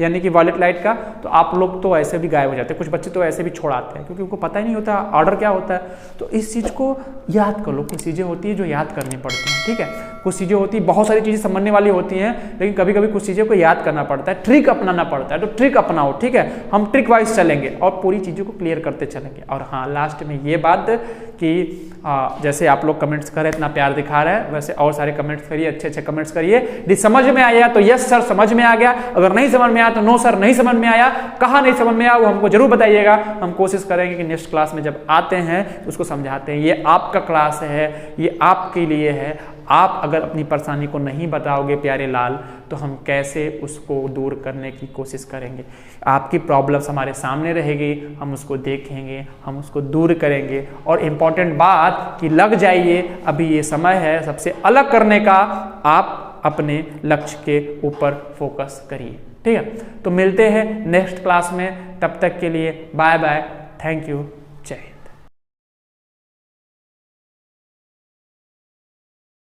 यानी कि वायलेट लाइट का, तो आप लोग तो ऐसे भी गायब हो जाते हैं, कुछ बच्चे तो ऐसे भी छोड़ आते हैं, क्योंकि उनको पता ही नहीं होता ऑर्डर क्या होता है। तो इस चीज़ को याद कर लो, कुछ चीज़ें होती है जो याद करनी पड़ती हैं, ठीक है। कुछ चीज़ें होती है, बहुत सारी चीज़ें समझने वाली होती हैं, लेकिन कभी कभी कुछ चीज़ों को याद करना पड़ता है, ट्रिक अपनाना पड़ता है, तो ट्रिक अपनाओ, ठीक है। हम ट्रिक वाइज चलेंगे और पूरी चीज़ों को क्लियर करते चलेंगे। और हाँ, लास्ट में ये बात कि जैसे आप लोग कमेंट्स कर रहे हैं, इतना प्यार दिखा रहे हैं, वैसे और सारे कमेंट्स करिए, अच्छे अच्छे कमेंट्स करिए। यदि समझ में आया तो यस सर समझ में आ गया, अगर नहीं समझ में आया तो नो सर नहीं समझ में आया। कहाँ नहीं समझ में आया वो हमको जरूर बताइएगा, हम कोशिश करेंगे कि नेक्स्ट क्लास में जब आते हैं तो उसको समझाते हैं। ये आपका क्लास है, ये आपके लिए है। आप अगर अपनी परेशानी को नहीं बताओगे प्यारे लाल, तो हम कैसे उसको दूर करने की कोशिश करेंगे। आपकी प्रॉब्लम्स हमारे सामने रहेगी, हम उसको देखेंगे, हम उसको दूर करेंगे। और इम्पॉर्टेंट बात कि लग जाइए, अभी ये समय है सबसे अलग करने का, आप अपने लक्ष्य के ऊपर फोकस करिए, ठीक है। तो मिलते हैं नेक्स्ट क्लास में, तब तक के लिए बाय बाय, थैंक यू।